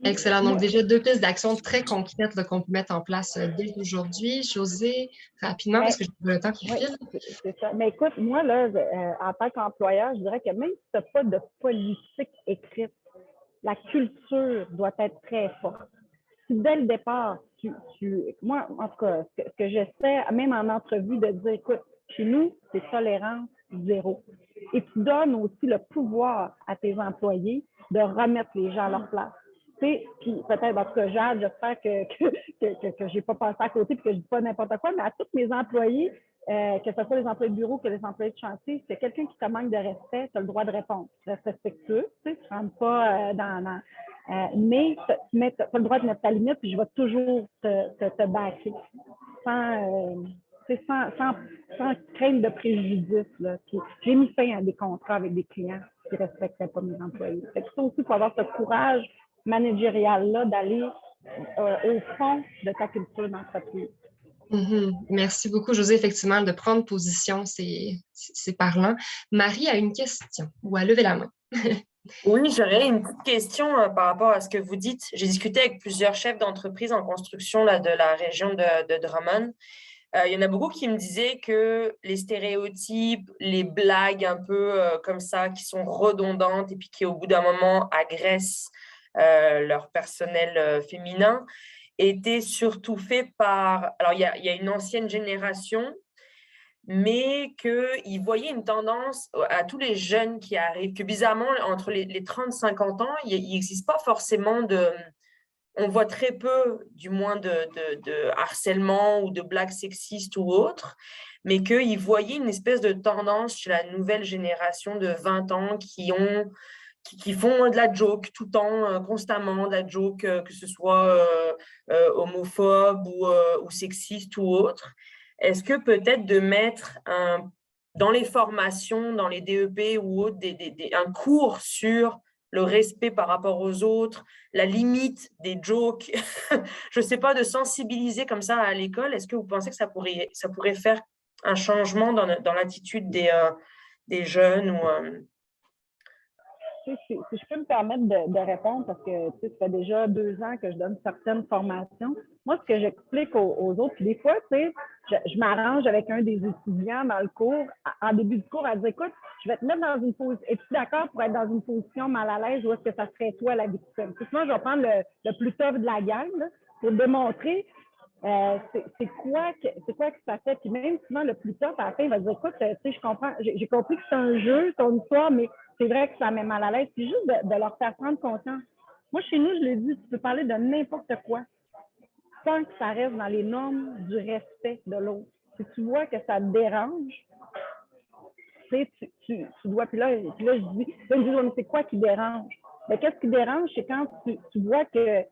Excellent. Donc, déjà, 2 pistes d'action très concrètes là, qu'on peut mettre en place dès aujourd'hui. Josée, rapidement, parce que j'ai le temps qui file. C'est ça. Mais écoute, moi, là, en tant qu'employeur, je dirais que même si tu n'as pas de politique écrite, la culture doit être très forte. Si dès le départ, moi, en tout cas, ce que j'essaie, même en entrevue, de dire, écoute, chez nous, c'est tolérance zéro. Et tu donnes aussi le pouvoir à tes employés de remettre les gens à leur place. Puis peut-être, en tout cas, Jade, j'espère que je n'ai pas passé à côté et que je ne dis pas n'importe quoi, mais à tous mes employés, que ce soit les employés de bureau que les employés de chantier, si quelqu'un qui te manque de respect, tu as le droit de répondre. Reste respectueux, tu ne rentres pas mais tu as le droit de mettre ta limite, puis je vais toujours te backer sans crainte de préjudice. Là. Puis, j'ai mis fin à des contrats avec des clients qui ne respectaient pas mes employés. Fait que ça aussi, il faut avoir ce courage managérial-là d'aller au fond de ta culture d'entreprise. Merci beaucoup, Josée. Effectivement, de prendre position, c'est parlant. Marie a une question ou a levé la main. Oui, j'aurais une petite question par rapport à ce que vous dites. J'ai discuté avec plusieurs chefs d'entreprise en construction là, de la région de Drummond. Il y en a beaucoup qui me disaient que les stéréotypes, les blagues un peu comme ça, qui sont redondantes et puis qui, au bout d'un moment, agressent leur personnel féminin, étaient surtout faits par... Alors, il y a une ancienne génération, mais qu'ils voyaient une tendance à tous les jeunes qui arrivent, que bizarrement, entre les 30 et 50 ans, il n'existe pas forcément de... On voit très peu, du moins, de harcèlement ou de blagues sexistes ou autres, mais qu'ils voyaient une espèce de tendance chez la nouvelle génération de 20 ans qui font de la joke tout le temps, constamment, de la joke, que ce soit homophobe ou sexiste ou autre. Est-ce que peut-être de mettre dans les formations, dans les DEP ou autres, un cours sur le respect par rapport aux autres, la limite des jokes, je ne sais pas, de sensibiliser comme ça à l'école, est-ce que vous pensez que ça pourrait faire un changement dans l'attitude des jeunes Si je peux me permettre de répondre, parce que ça fait déjà 2 ans que je donne certaines formations. moi, ce que j'explique aux autres, puis des fois, tu sais, je m'arrange avec un des étudiants dans le cours, en début du cours, à dire, écoute, je vais te mettre dans une position, es-tu d'accord pour être dans une position mal à l'aise ou est-ce que ça serait toi la victime? Puis souvent, je vais prendre le plus tough de la gang là, pour démontrer c'est quoi que ça fait. Puis même souvent, le plus tough, à la fin, il va dire, écoute, tu sais, je comprends, j'ai compris que c'est un jeu, c'est une histoire, mais c'est vrai que ça met mal à l'aise. Puis juste de leur faire prendre conscience. Moi, chez nous, je l'ai dit, tu peux parler de n'importe quoi, tant que ça reste dans les normes du respect de l'autre. Si tu vois que ça te dérange, tu dois, puis là, je dis, mais c'est quoi qui dérange? Mais qu'est-ce qui dérange, c'est quand tu vois que,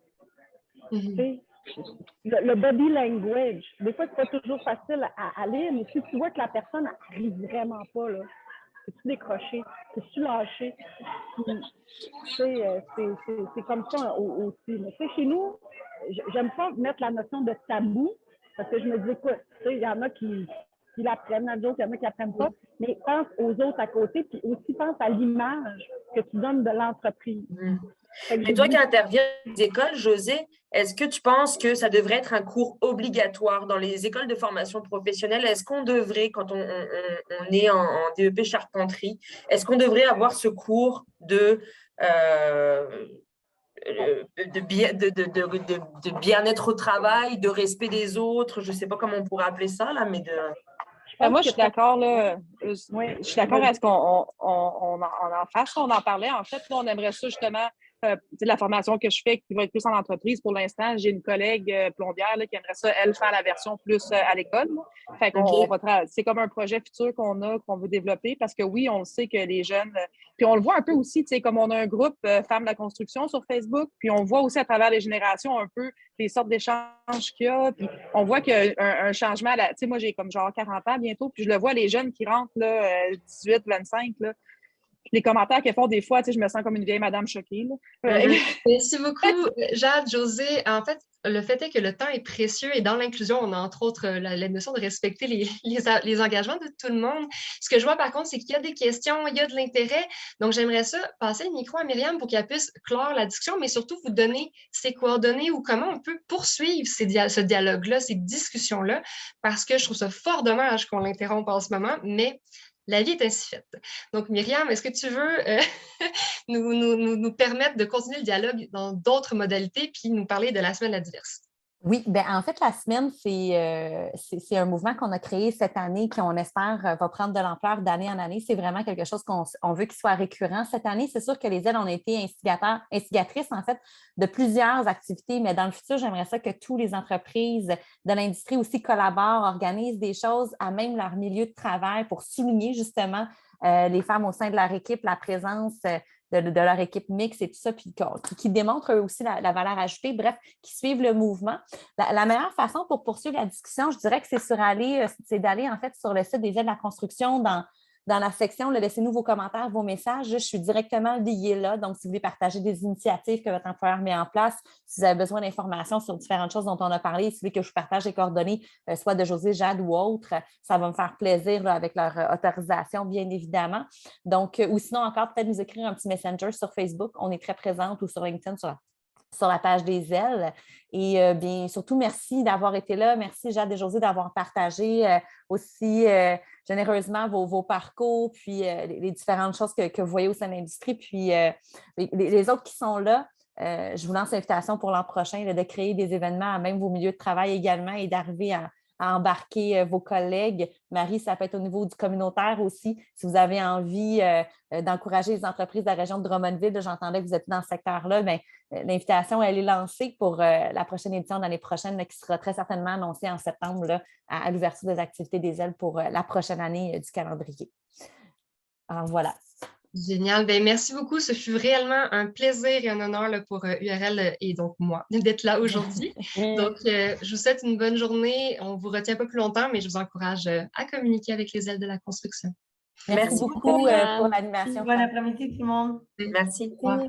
le body language, des fois, c'est pas toujours facile à lire, mais si tu vois que la personne n'arrive vraiment pas, là, c'est-tu décroché? C'est-tu lâché? C'est comme ça aussi. Mais chez nous, j'aime pas mettre la notion de tabou parce que je me dis, écoute, il y en a qui l'apprennent, il y en a qui n'apprennent pas, mais pense aux autres à côté, puis aussi pense à l'image que tu donnes de l'entreprise. Mais toi qui interviens dans les écoles, Josée, est-ce que tu penses que ça devrait être un cours obligatoire dans les écoles de formation professionnelle? Est-ce qu'on devrait, quand on est en DEP charpenterie, est-ce qu'on devrait avoir ce cours de bien-être au travail, de respect des autres? Je ne sais pas comment on pourrait appeler ça, là, mais de… Moi, je suis d'accord, là. Je suis d'accord à ce qu'on en fasse. On en parlait. En fait, là, on aimerait ça, justement, la formation que je fais qui va être plus en entreprise pour l'instant. J'ai une collègue plombière là, qui aimerait ça, elle, faire la version plus à l'école. Fait qu'on c'est comme un projet futur qu'on veut développer parce que oui, on sait que les jeunes, puis on le voit un peu aussi, tu sais, comme on a un groupe Femmes de la construction sur Facebook, puis on voit aussi à travers les générations un peu les sortes d'échanges qu'il y a, puis on voit qu'il y a un changement. Tu sais, moi, j'ai comme genre 40 ans bientôt, puis je le vois, les jeunes qui rentrent, là, 18, 25, là, les commentaires qu'elles font des fois, tu sais, je me sens comme une vieille madame choquée. Là. Merci beaucoup, Jade, Josée. En fait, le fait est que le temps est précieux et dans l'inclusion, on a entre autres la notion de respecter les engagements de tout le monde. Ce que je vois par contre, c'est qu'il y a des questions, il y a de l'intérêt. Donc, j'aimerais ça passer le micro à Myriam pour qu'elle puisse clore la discussion, mais surtout vous donner ses coordonnées ou comment on peut poursuivre ce dialogue-là, ces discussions-là, parce que je trouve ça fort dommage qu'on l'interrompe en ce moment, mais la vie est ainsi faite. Donc, Myriam, est-ce que tu veux nous permettre de continuer le dialogue dans d'autres modalités puis nous parler de la semaine de la diversité? Oui, bien, en fait, la semaine, c'est un mouvement qu'on a créé cette année qui, on espère, va prendre de l'ampleur d'année en année. C'est vraiment quelque chose qu'on veut qu'il soit récurrent. Cette année, c'est sûr que les aides ont été instigatrices, en fait, de plusieurs activités, mais dans le futur, j'aimerais ça que toutes les entreprises de l'industrie aussi collaborent, organisent des choses à même leur milieu de travail pour souligner justement les femmes au sein de leur équipe, la présence de leur équipe mixte et tout ça, puis qui démontrent eux aussi la valeur ajoutée, bref, qui suivent le mouvement. La meilleure façon pour poursuivre la discussion, je dirais que c'est d'aller en fait sur le site des aides de la construction dans la section, laissez-nous vos commentaires, vos messages. Je suis directement liée là. Donc, si vous voulez partager des initiatives que votre employeur met en place, si vous avez besoin d'informations sur différentes choses dont on a parlé, si vous voulez que je partage les coordonnées, soit de Josée, Jade ou autre, ça va me faire plaisir là, avec leur autorisation, bien évidemment. Donc, ou sinon encore, peut-être nous écrire un petit messenger sur Facebook. On est très présente ou sur LinkedIn sur la page des ailes. Et bien, surtout, merci d'avoir été là. Merci, Jade et Josée, d'avoir partagé aussi généreusement vos parcours, puis les différentes choses que vous voyez au sein de l'industrie. Puis les autres qui sont là, je vous lance l'invitation pour l'an prochain de créer des événements à même vos milieux de travail également et d'arriver à embarquer vos collègues. Marie, ça peut être au niveau du communautaire aussi. Si vous avez envie d'encourager les entreprises de la région de Drummondville, j'entendais que vous êtes dans ce secteur-là, bien, l'invitation, elle est lancée pour la prochaine édition l'année prochaine, là, qui sera très certainement annoncée en septembre là, à l'ouverture des activités des ailes pour la prochaine année du calendrier. Alors, voilà. Génial. Bien, merci beaucoup. Ce fut réellement un plaisir et un honneur là, pour URL et donc moi d'être là aujourd'hui. Donc, je vous souhaite une bonne journée. On ne vous retient pas plus longtemps, mais je vous encourage à communiquer avec les ailes de la construction. Merci beaucoup pour l'animation. Bon après-midi tout le monde. Merci. Au revoir.